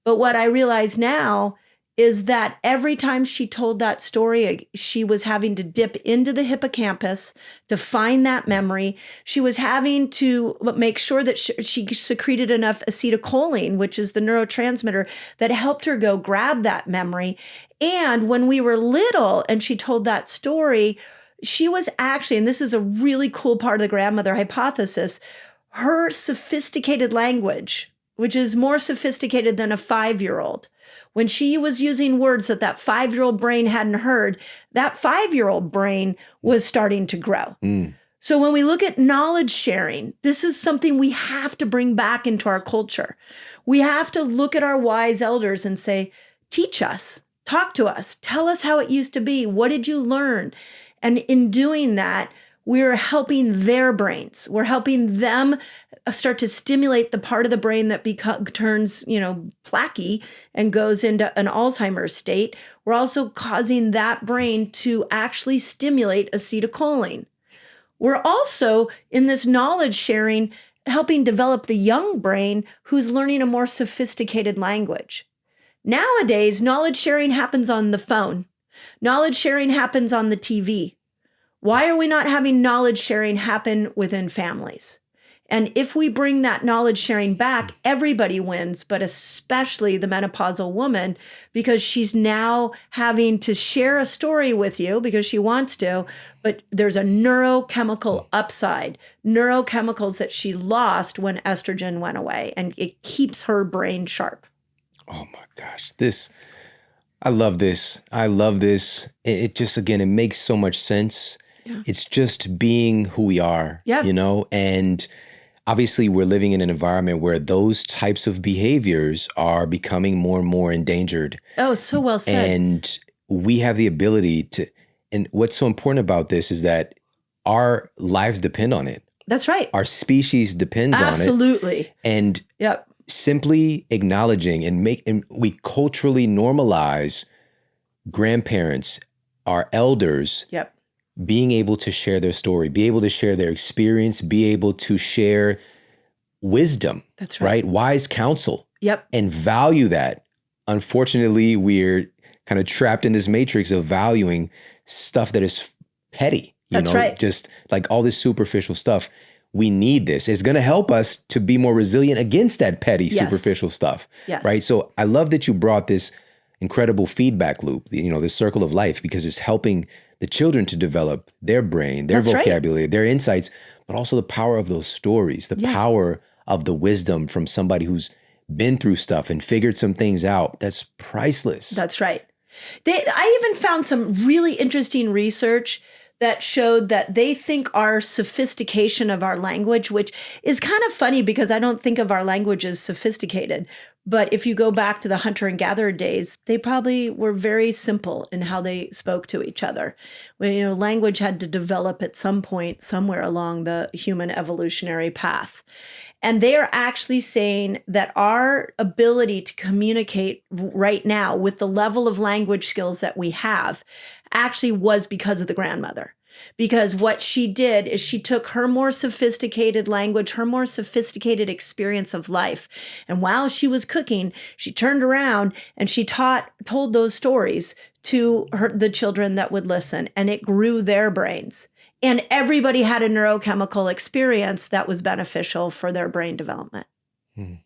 But what I realize now is that every time she told that story, she was having to dip into the hippocampus to find that memory. She was having to make sure that she secreted enough acetylcholine, which is the neurotransmitter that helped her go grab that memory. And when we were little and she told that story, she was actually, and this is a really cool part of the grandmother hypothesis, her sophisticated language, which is more sophisticated than a 5-year-old. When she was using words that 5-year-old brain hadn't heard, that 5-year-old brain was starting to grow. So when we look at knowledge sharing, this is something we have to bring back into our culture. We have to look at our wise elders and say, teach us, talk to us, tell us how it used to be. What did you learn? And in doing that, we're helping their brains. We're helping them start to stimulate the part of the brain that turns, plaquey and goes into an Alzheimer's state. We're also causing that brain to actually stimulate acetylcholine. We're also, in this knowledge sharing, helping develop the young brain who's learning a more sophisticated language. Nowadays, knowledge sharing happens on the phone. Knowledge sharing happens on the TV. Why are we not having knowledge sharing happen within families? And if we bring that knowledge sharing back, everybody wins, but especially the menopausal woman, because she's now having to share a story with you because she wants to, but there's a neurochemical upside, neurochemicals that she lost when estrogen went away, and it keeps her brain sharp. Oh my gosh, I love this. I love this. It just, again, it makes so much sense. It's just being who we are, Yep. you know, and obviously we're living in an environment where those types of behaviors are becoming more and more endangered. Oh, so well said. And we have the ability to, and what's so important about this is that our lives depend on it. That's right. Our species depends on it. Absolutely. And simply acknowledging and we culturally normalize grandparents, our elders, being able to share their story, be able to share their experience, be able to share wisdom. That's right. Right? Wise counsel. And value that. Unfortunately, we're kind of trapped in this matrix of valuing stuff that is petty. You That's know, right. just like all this superficial stuff. We need this. It's going to help us to be more resilient against that petty, superficial stuff. Right? So I love that you brought this incredible feedback loop, you know, this circle of life, because it's helping the children to develop their brain, their vocabulary, their insights, but also the power of those stories, the power of the wisdom from somebody who's been through stuff and figured some things out. That's priceless. That's right. I even found some really interesting research that showed that they think our sophistication of our language, which is kind of funny because I don't think of our language as sophisticated. But if you go back to the hunter and gatherer days, they probably were very simple in how they spoke to each other. When, you know, language had to develop at some point somewhere along the human evolutionary path. And they are actually saying that our ability to communicate right now with the level of language skills that we have actually was because of the grandmother. Because what she did is she took her more sophisticated language, her more sophisticated experience of life. And while she was cooking, she turned around and she told those stories to the children that would listen, and it grew their brains. And everybody had a neurochemical experience that was beneficial for their brain development. And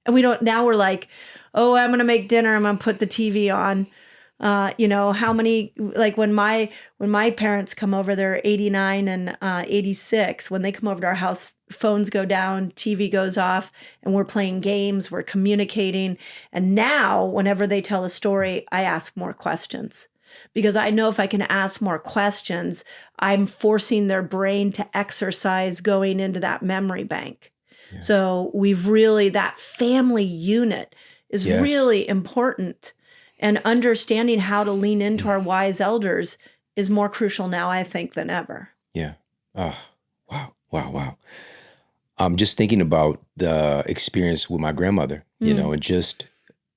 now we're like, oh, I'm going to make dinner. I'm going to put the TV on. You know, how many, like when my parents come over, they're 89 and 86. When they come over to our house, phones go down, TV goes off, and we're playing games, we're communicating. And now whenever they tell a story, I ask more questions. Because I know if I can ask more questions, I'm forcing their brain to exercise going into that memory bank. So that family unit is really important. And understanding how to lean into our wise elders is more crucial now, I think, than ever. Yeah. Oh, wow. I'm just thinking about the experience with my grandmother, you know, and just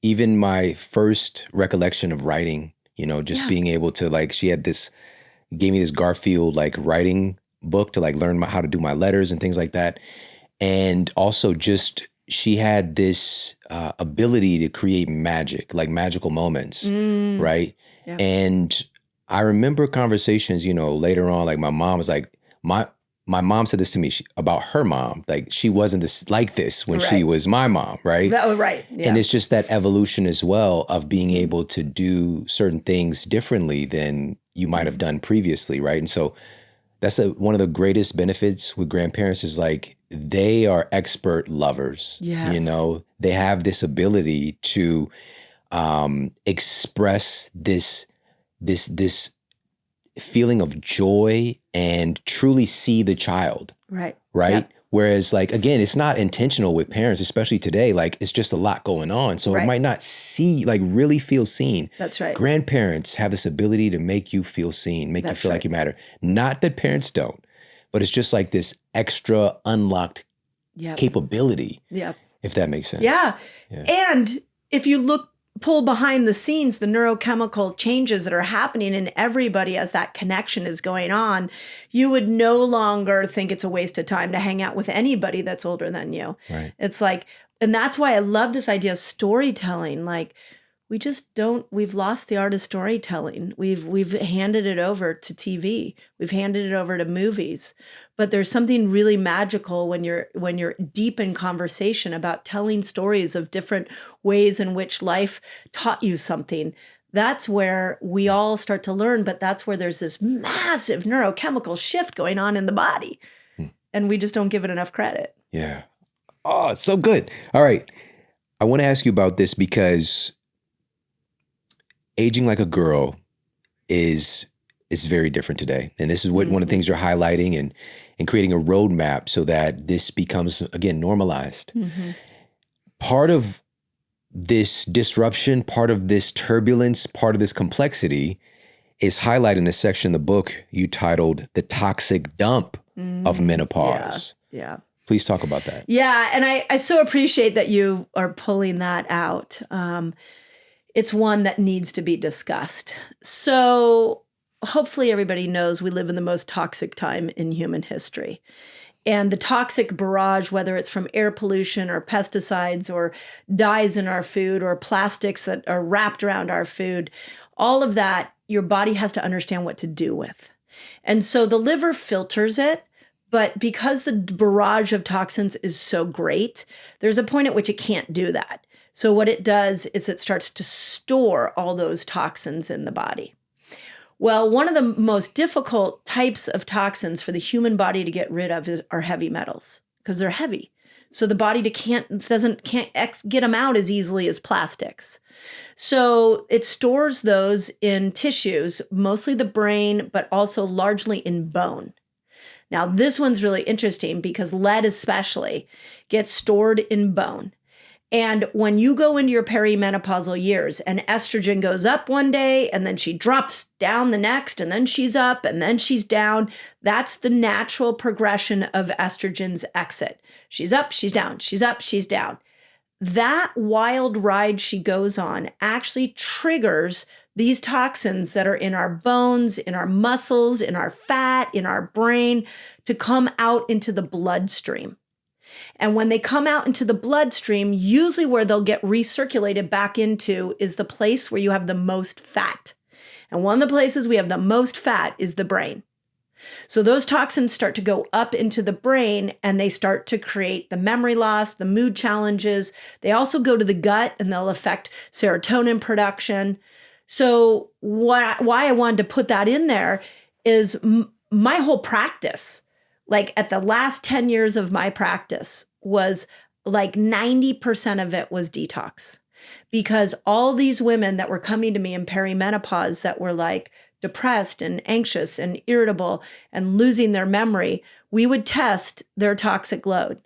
even my first recollection of writing, you know, just being able to, like, she had gave me this Garfield, like, writing book to, like, learn how to do my letters and things like that. And also just, she had this ability to create magic, like magical moments, right? Yeah. And I remember conversations, you know, later on, like my mom was like, my mom said this to me about her mom. Like she wasn't like this when she was my mom, right? Right. Yeah. And it's just that evolution as well of being able to do certain things differently than you might have done previously, right? And so that's one of the greatest benefits with grandparents is like they are expert lovers. Yes. You know, they have this ability to express this feeling of joy and truly see the child. Right. Yep. Whereas, like, again, it's not intentional with parents, especially today. Like, it's just a lot going on. So it might not really feel seen. That's right. Grandparents have this ability to make you feel seen, make you feel like you matter. Not that parents don't, but it's just like this extra unlocked capability. Yeah. If that makes sense. Yeah. And if you pull behind the scenes, the neurochemical changes that are happening in everybody as that connection is going on, you would no longer think it's a waste of time to hang out with anybody that's older than you. Right. It's like, and that's why I love this idea of storytelling. Like, we've lost the art of storytelling. We've handed it over to TV. We've handed it over to movies. But there's something really magical when you're deep in conversation about telling stories of different ways in which life taught you something. That's where we all start to learn, but that's where there's this massive neurochemical shift going on in the body. And we just don't give it enough credit. Yeah. Oh, it's so good. All right. I want to ask you about this because aging like a girl is is very different today. And this is what one of the things you're highlighting and creating a roadmap so that this becomes, again, normalized. Part of this disruption, part of this turbulence, part of this complexity is highlighted in a section in the book you titled The Toxic Dump of Menopause. Yeah. Please talk about that. Yeah. And I so appreciate that you are pulling that out. It's one that needs to be discussed. So hopefully everybody knows we live in the most toxic time in human history. And the toxic barrage, whether it's from air pollution or pesticides or dyes in our food or plastics that are wrapped around our food, all of that, your body has to understand what to do with. And so the liver filters it, but because the barrage of toxins is so great, there's a point at which it can't do that. So what it does is it starts to store all those toxins in the body. Well, one of the most difficult types of toxins for the human body to get rid of are heavy metals because they're heavy. So the body can't get them out as easily as plastics. So it stores those in tissues, mostly the brain, but also largely in bone. Now, this one's really interesting because lead especially gets stored in bone. And when you go into your perimenopausal years and estrogen goes up one day and then she drops down the next and then she's up and then she's down, that's the natural progression of estrogen's exit. She's up, she's down, she's up, she's down. That wild ride she goes on actually triggers these toxins that are in our bones, in our muscles, in our fat, in our brain to come out into the bloodstream. And when they come out into the bloodstream, usually where they'll get recirculated back into is the place where you have the most fat. And one of the places we have the most fat is the brain. So those toxins start to go up into the brain and they start to create the memory loss, the mood challenges. They also go to the gut and they'll affect serotonin production. So why I wanted to put that in there is my whole practice, like at the last 10 years of my practice was like 90% of it was detox. Because all these women that were coming to me in perimenopause that were like depressed and anxious and irritable and losing their memory, we would test their toxic load.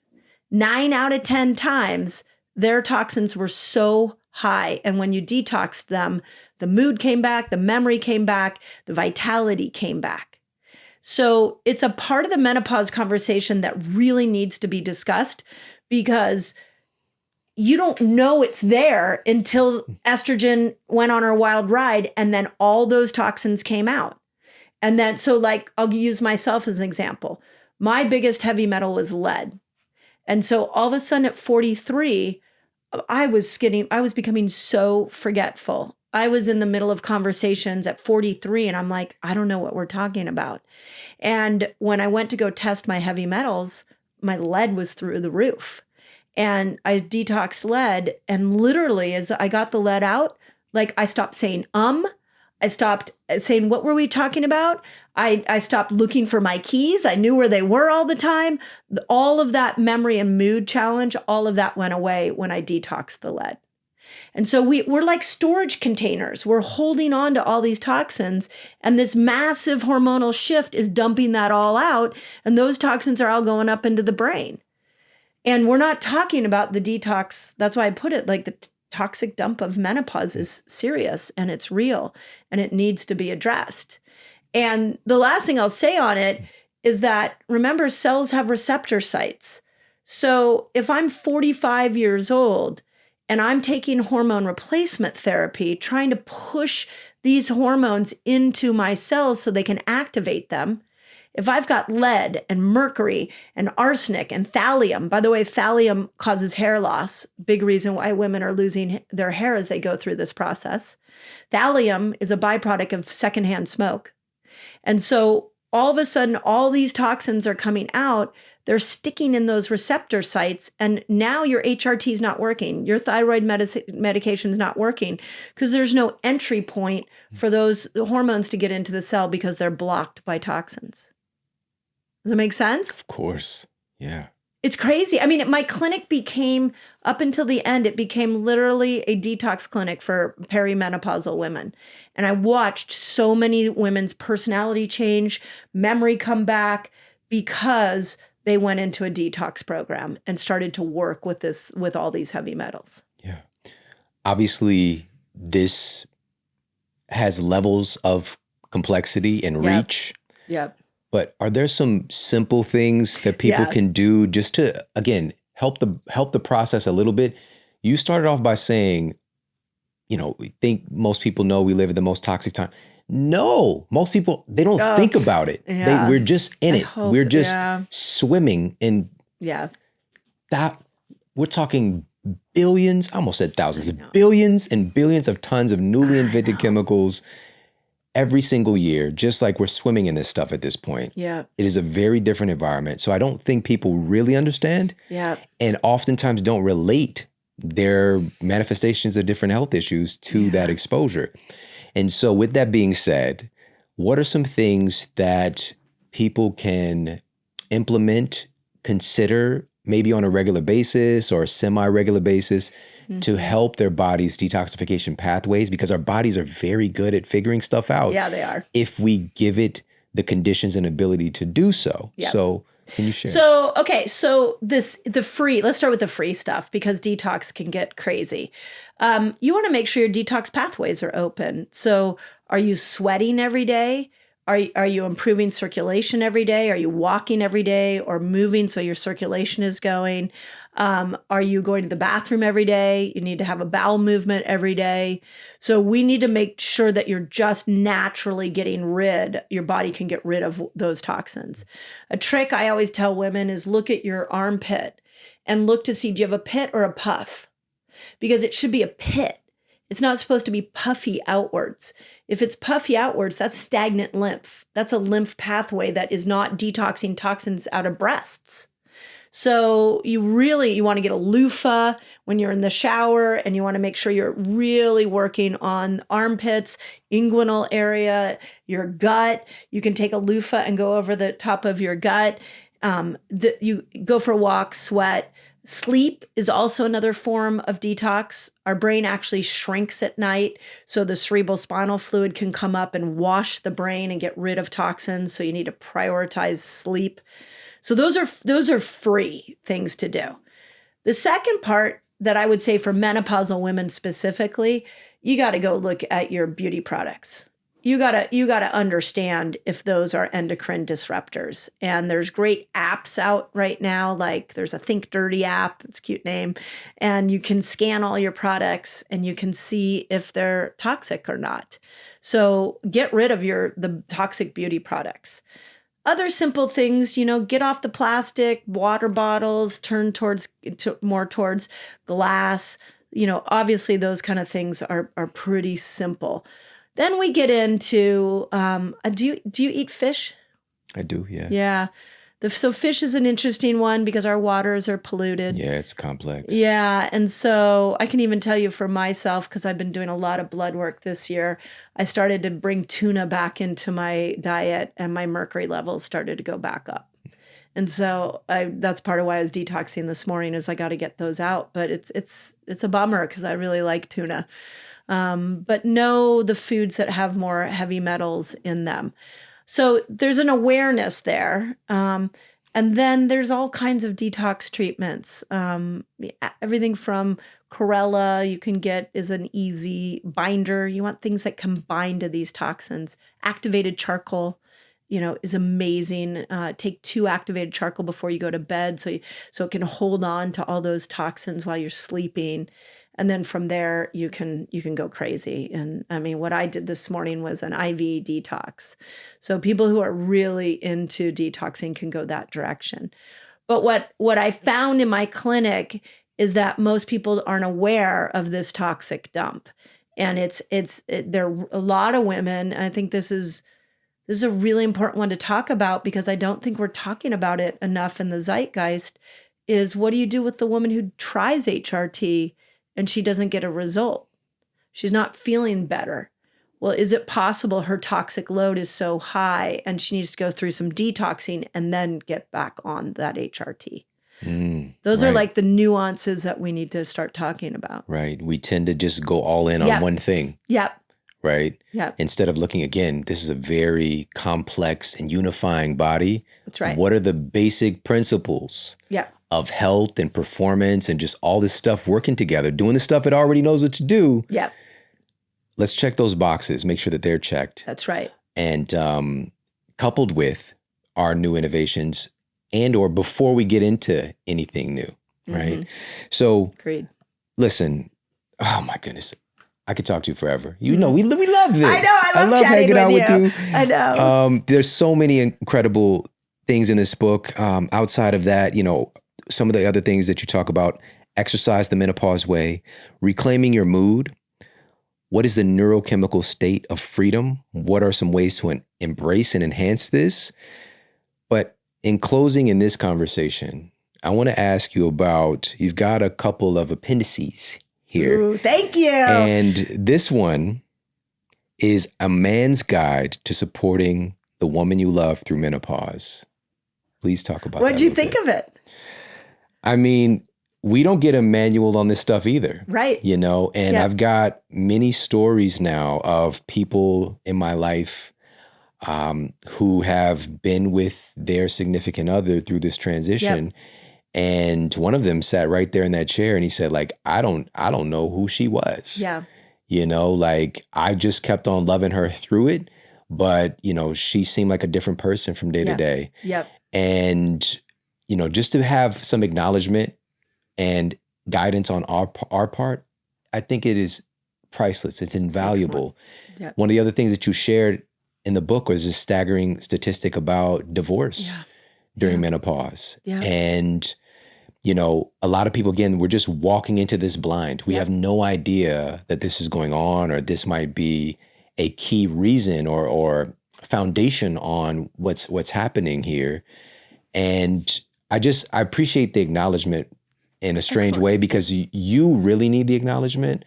9 out of 10 times, their toxins were so high. And when you detoxed them, the mood came back, the memory came back, the vitality came back. So it's a part of the menopause conversation that really needs to be discussed because you don't know it's there until estrogen went on her wild ride and then all those toxins came out. And then, so like, I'll use myself as an example. My biggest heavy metal was lead. And so all of a sudden at 43, I was becoming so forgetful. I was in the middle of conversations at 43 and I'm like, I don't know what we're talking about. And when I went to go test my heavy metals, my lead was through the roof. And I detoxed lead. And literally as I got the lead out, like I stopped saying, I stopped saying, what were we talking about? I stopped looking for my keys. I knew where they were all the time. All of that memory and mood challenge, all of that went away when I detoxed the lead. And so we're like storage containers. We're holding on to all these toxins, and this massive hormonal shift is dumping that all out, and those toxins are all going up into the brain. And we're not talking about the detox. That's why I put it like the toxic dump of menopause is serious, and it's real, and it needs to be addressed. And the last thing I'll say on it is that, remember, cells have receptor sites. So if I'm 45 years old, and I'm taking hormone replacement therapy, trying to push these hormones into my cells so they can activate them. If I've got lead and mercury and arsenic and thallium, by the way, thallium causes hair loss, big reason why women are losing their hair as they go through this process. Thallium is a byproduct of secondhand smoke. And so all of a sudden, all these toxins are coming out. They're sticking in those receptor sites, and now your HRT is not working. Your thyroid medication is not working because there's no entry point for those hormones to get into the cell because they're blocked by toxins. Does that make sense? Of course. Yeah. It's crazy. I mean, my clinic became, up until the end, it became literally a detox clinic for perimenopausal women. And I watched so many women's personality change, memory come back, because they went into a detox program and started to work with all these heavy metals. Yeah. Obviously, this has levels of complexity and reach. Yep. But are there some simple things that people can do just to, again, help the process a little bit? You started off by saying, we think most people know we live at the most toxic time. No, most people, they don't think about it. Yeah. We're just in it. We're just swimming in that. We're talking billions, I almost said thousands, billions and billions of tons of newly invented chemicals every single year, just like we're swimming in this stuff at this point. Yeah. It is a very different environment. So I don't think people really understand. Yeah. And oftentimes don't relate their manifestations of different health issues to that exposure. And so with that being said, what are some things that people can implement, consider maybe on a regular basis or a semi-regular basis to help their body's detoxification pathways? Because our bodies are very good at figuring stuff out. Yeah, they are. If we give it the conditions and ability to do so. Yep. So can you share? So, okay. So let's start with the free stuff, because detox can get crazy. You want to make sure your detox pathways are open. So are you sweating every day? Are you improving circulation every day? Are you walking every day or moving so your circulation is going? Are you going to the bathroom every day? You need to have a bowel movement every day. So we need to make sure that you're just naturally your body can get rid of those toxins. A trick I always tell women is look at your armpit and look to see, do you have a pit or a puff? Because it should be a pit. It's not supposed to be puffy outwards. If it's puffy outwards, that's stagnant lymph. That's a lymph pathway that is not detoxing toxins out of breasts. So you want to get a loofah when you're in the shower, and you want to make sure you're really working on armpits, inguinal area, your gut. You can take a loofah and go over the top of your gut. You go for a walk, sweat. Sleep is also another form of detox. Our brain actually shrinks at night, so the cerebral spinal fluid can come up and wash the brain and get rid of toxins. So you need to prioritize sleep. So those are free things to do. The second part that I would say for menopausal women specifically, you got to go look at your beauty products. You gotta understand if those are endocrine disruptors. And there's great apps out right now. Like there's a Think Dirty app, it's a cute name. And you can scan all your products and you can see if they're toxic or not. So get rid of the toxic beauty products. Other simple things, get off the plastic, water bottles, turn more towards glass. Obviously those kind of things are pretty simple. Then we get into, do you eat fish? I do, yeah. Yeah. So fish is an interesting one because our waters are polluted. Yeah, it's complex. Yeah. And so I can even tell you for myself, because I've been doing a lot of blood work this year, I started to bring tuna back into my diet and my mercury levels started to go back up. And so that's part of why I was detoxing this morning, is I got to get those out. But it's a bummer because I really like tuna. But know the foods that have more heavy metals in them. So there's an awareness there. And then there's all kinds of detox treatments. Everything from chlorella you can get is an easy binder. You want things that can bind to these toxins. Activated charcoal, is amazing. Take 2 activated charcoal before you go to bed so it can hold on to all those toxins while you're sleeping. And then from there, you can go crazy. And I mean, what I did this morning was an IV detox. So people who are really into detoxing can go that direction. But what I found in my clinic is that most people aren't aware of this toxic dump. And there are a lot of women. I think this is a really important one to talk about because I don't think we're talking about it enough in the zeitgeist, is what do you do with the woman who tries HRT and she doesn't get a result? She's not feeling better. Well, is it possible her toxic load is so high and she needs to go through some detoxing and then get back on that HRT? Those are like the nuances that we need to start talking about. Right. We tend to just go all in on one thing. Yep. Right? Yep. Instead of looking again, this is a very complex and unifying body. That's right. What are the basic principles of health and performance and just all this stuff working together, doing the stuff it already knows what to do? Yep. Let's check those boxes, make sure that they're checked. That's right. And coupled with our new innovations and or before we get into anything new, right? So, agreed. Listen, oh my goodness. I could talk to you forever. You know, we love this. I know. I love hanging out with you. I know. There's so many incredible things in this book. Outside of that, you know, some of the other things that you talk about: exercise the menopause way, reclaiming your mood. What is the neurochemical state of freedom? What are some ways to embrace and enhance this? But in closing in this conversation, I want to ask you about, you've got a couple of appendices here. Ooh, thank you. And this one is a man's guide to supporting the woman you love through menopause. Please talk about that. What did you think of it? I mean, we don't get a manual on this stuff either. Right. You know, and I've got many stories now of people in my life who have been with their significant other through this transition. And one of them sat right there in that chair and he said, like, I don't know who she was. Yeah. You know, like I just kept on loving her through it. But, you know, she seemed like a different person from day to day. Yep. And, you know, just to have some acknowledgement and guidance on our part, I think it is priceless. It's invaluable. Yep. One of the other things that you shared in the book was this staggering statistic about divorce during menopause. Yeah. And, you know, a lot of people, again, we're just walking into this blind. We have no idea that this is going on, or this might be a key reason or foundation on what's happening here. And I appreciate the acknowledgement in a strange way, because you really need the acknowledgement.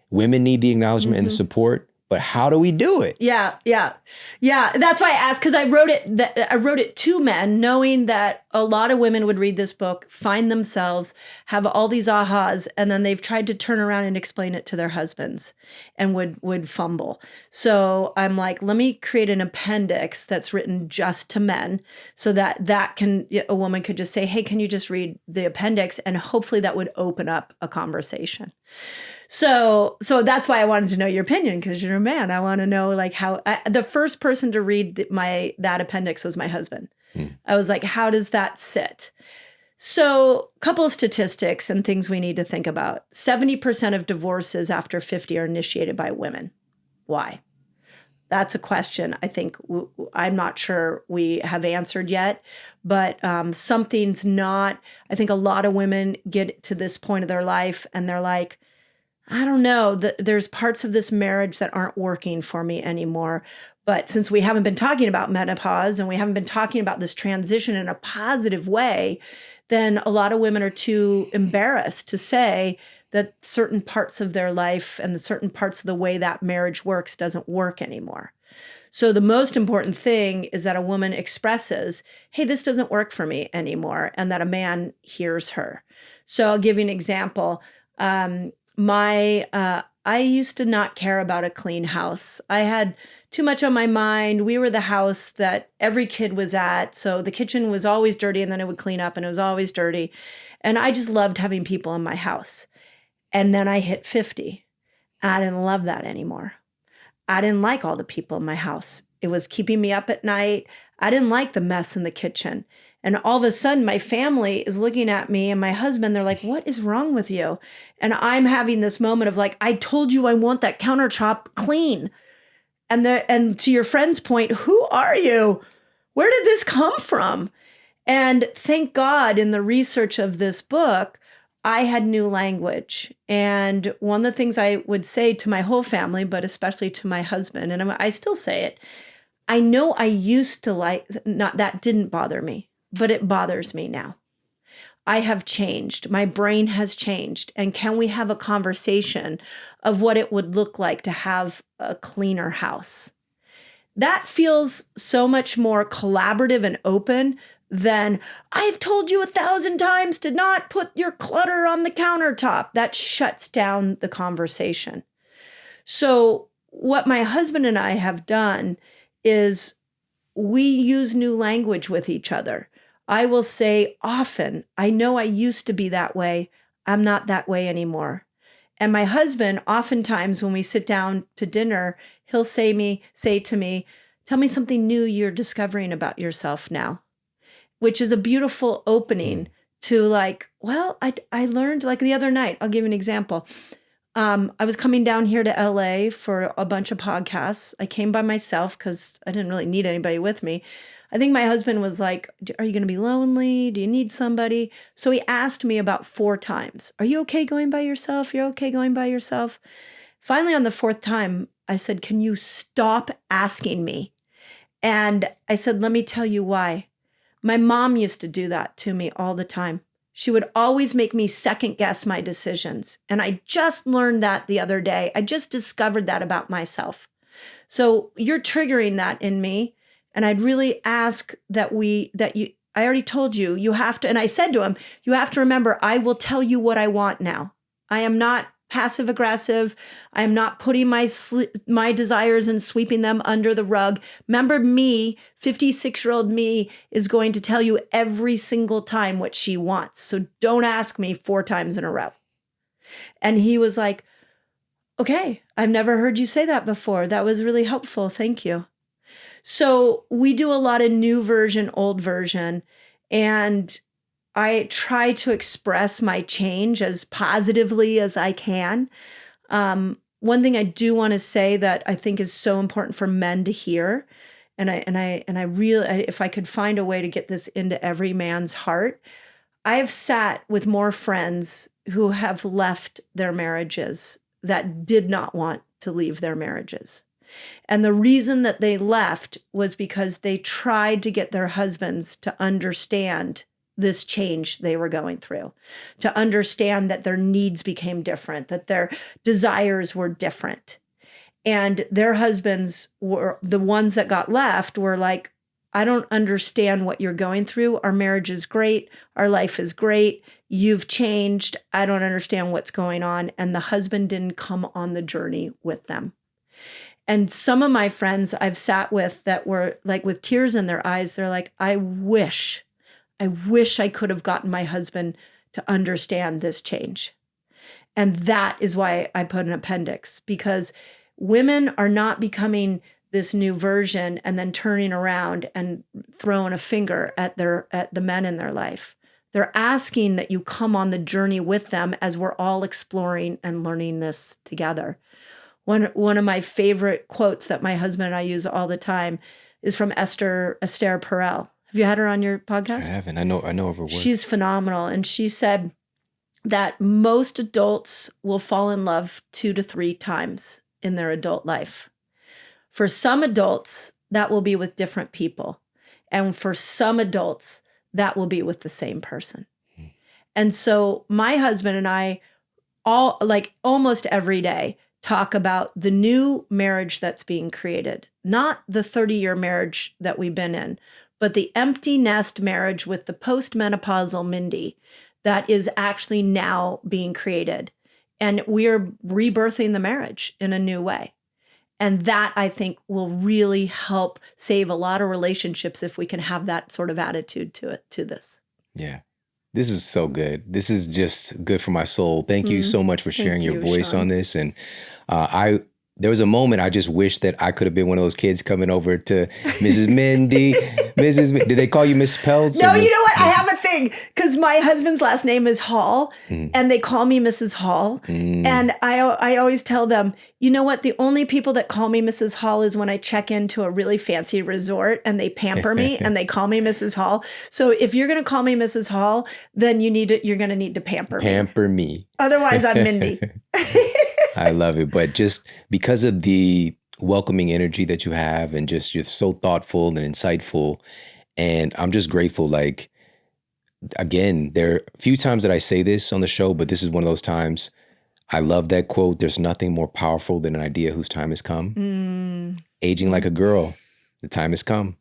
Women need the acknowledgement and the support. But how do we do it? Yeah. That's why I asked, because I wrote it to men, knowing that a lot of women would read this book, find themselves, have all these ahas, and then they've tried to turn around and explain it to their husbands and would fumble. So I'm like, let me create an appendix that's written just to men, so that a woman could just say, hey, can you just read the appendix? And hopefully that would open up a conversation. So that's why I wanted to know your opinion, because you're a man. I want to know, like, how the first person to read that appendix was my husband. I was like, how does that sit? So a couple of statistics and things we need to think about. 70% of divorces after 50 are initiated by women. Why? That's a question I think I'm not sure we have answered yet, but something's not. I think a lot of women get to this point of their life and they're like, I don't know, there's parts of this marriage that aren't working for me anymore. But since we haven't been talking about menopause and we haven't been talking about this transition in a positive way, then a lot of women are too embarrassed to say that certain parts of their life and the certain parts of the way that marriage works doesn't work anymore. So the most important thing is that a woman expresses, hey, this doesn't work for me anymore, and that a man hears her. So I'll give you an example. I used to not care about a clean house. I had too much on my mind. We were the house that every kid was at. So the kitchen was always dirty, and then it would clean up and it was always dirty. And I just loved having people in my house. And then I hit 50. I didn't love that anymore. I didn't like all the people in my house. It was keeping me up at night. I didn't like the mess in the kitchen. And all of a sudden, my family is looking at me and my husband, they're like, what is wrong with you? And I'm having this moment of like, I told you I want that countertop clean. And to your friend's point, who are you? Where did this come from? And thank God in the research of this book, I had new language. And one of the things I would say to my whole family, but especially to my husband, and I still say it, I know I used to that didn't bother me, but it bothers me now. I have changed. My brain has changed. And can we have a conversation of what it would look like to have a cleaner house? That feels so much more collaborative and open than I've told you 1,000 times to not put your clutter on the countertop. That shuts down the conversation. So what my husband and I have done is we use new language with each other. I will say often, I know I used to be that way. I'm not that way anymore. And my husband, oftentimes when we sit down to dinner, he'll say to me, tell me something new you're discovering about yourself now, which is a beautiful opening to like, well, I learned like the other night, I'll give you an example. I was coming down here to LA for a bunch of podcasts. I came by myself because I didn't really need anybody with me. I think my husband was like, are you going to be lonely? Do you need somebody? So he asked me about 4 times. Are you okay going by yourself? You're okay going by yourself? Finally, on the 4th time, I said, can you stop asking me? And I said, let me tell you why. My mom used to do that to me all the time. She would always make me second guess my decisions. And I just learned that the other day. I just discovered that about myself. So you're triggering that in me. And I'd really ask I already told you, you have to, and I said to him, you have to remember, I will tell you what I want now. I am not passive aggressive. I am not putting my desires and sweeping them under the rug. Remember me, 56-year-old me is going to tell you every single time what she wants. So don't ask me 4 times in a row. And he was like, okay, I've never heard you say that before. That was really helpful. Thank you. So we do a lot of new version, old version, and I try to express my change as positively as I can. One thing I do want to say that I think is so important for men to hear, and I really, if I could find a way to get this into every man's heart, I have sat with more friends who have left their marriages that did not want to leave their marriages. And the reason that they left was because they tried to get their husbands to understand this change they were going through, to understand that their needs became different, that their desires were different. And their husbands were the ones that got left were like, I don't understand what you're going through. Our marriage is great. Our life is great. You've changed. I don't understand what's going on. And the husband didn't come on the journey with them. And some of my friends I've sat with that were like with tears in their eyes, they're like, I wish I could have gotten my husband to understand this change. And that is why I put an appendix, because women are not becoming this new version and then turning around and throwing a finger at the men in their life. They're asking that you come on the journey with them as we're all exploring and learning this together. One of my favorite quotes that my husband and I use all the time is from Esther Perel. Have you had her on your podcast? I haven't. I know of her work. She's phenomenal. And she said that most adults will fall in love 2 to 3 times in their adult life. For some adults, that will be with different people. And for some adults, that will be with the same person. And so my husband and I almost every day talk about the new marriage that's being created, not the 30-year marriage that we've been in, but the empty nest marriage with the postmenopausal Mindy that is actually now being created. And we're rebirthing the marriage in a new way. And that, I think, will really help save a lot of relationships if we can have that sort of attitude to this. Yeah. This is so good. This is just good for my soul. Thank you so much for sharing your voice, Shawn, on this. And there was a moment I just wish that I could have been one of those kids coming over to Mrs. Mindy. Did they call you Miss Pelz? No, you know what? I have a thing because my husband's last name is Hall and they call me Mrs. Hall. And I always tell them, you know what? The only people that call me Mrs. Hall is when I check into a really fancy resort and they pamper me and they call me Mrs. Hall. So if you're going to call me Mrs. Hall, then you're going to need to pamper me. Pamper me. Otherwise, I'm Mindy. I love it. But just because of the welcoming energy that you have and just you're so thoughtful and insightful. And I'm just grateful. Like, again, there are a few times that I say this on the show, but this is one of those times. I love that quote. There's nothing more powerful than an idea whose time has come. Aging like a girl. The time has come.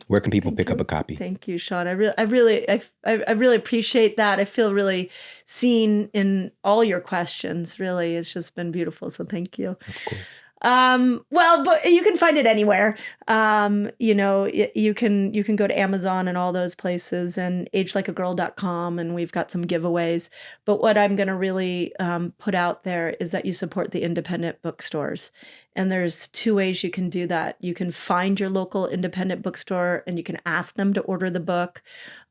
Where can people pick up a copy? Thank you, Shawn. I really appreciate that. I feel really seen in all your questions. Really, it's just been beautiful. So thank you. Of course. Well, but you can find it anywhere. You can go to Amazon and all those places and agelikeagirl.com, and we've got some giveaways. But what I'm going to really put out there is that you support the independent bookstores. And there's two ways you can do that. You can find your local independent bookstore and you can ask them to order the book,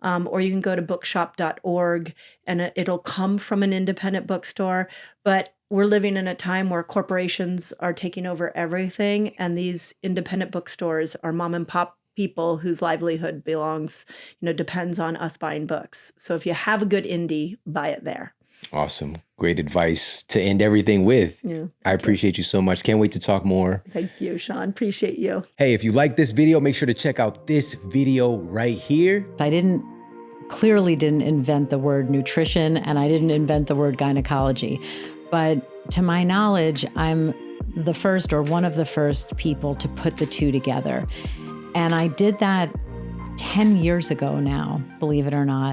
or you can go to bookshop.org and it'll come from an independent bookstore. But we're living in a time where corporations are taking over everything, and these independent bookstores are mom and pop people whose livelihood depends on us buying books. So if you have a good indie, buy it there. Awesome. Great advice to end everything with. Yeah, I appreciate you so much. Can't wait to talk more. Thank you, Shawn. Appreciate you. Hey, if you like this video, make sure to check out this video right here. I clearly didn't invent the word nutrition, and I didn't invent the word gynecology. But to my knowledge, I'm the first or one of the first people to put the two together. And I did that 10 years ago now, believe it or not.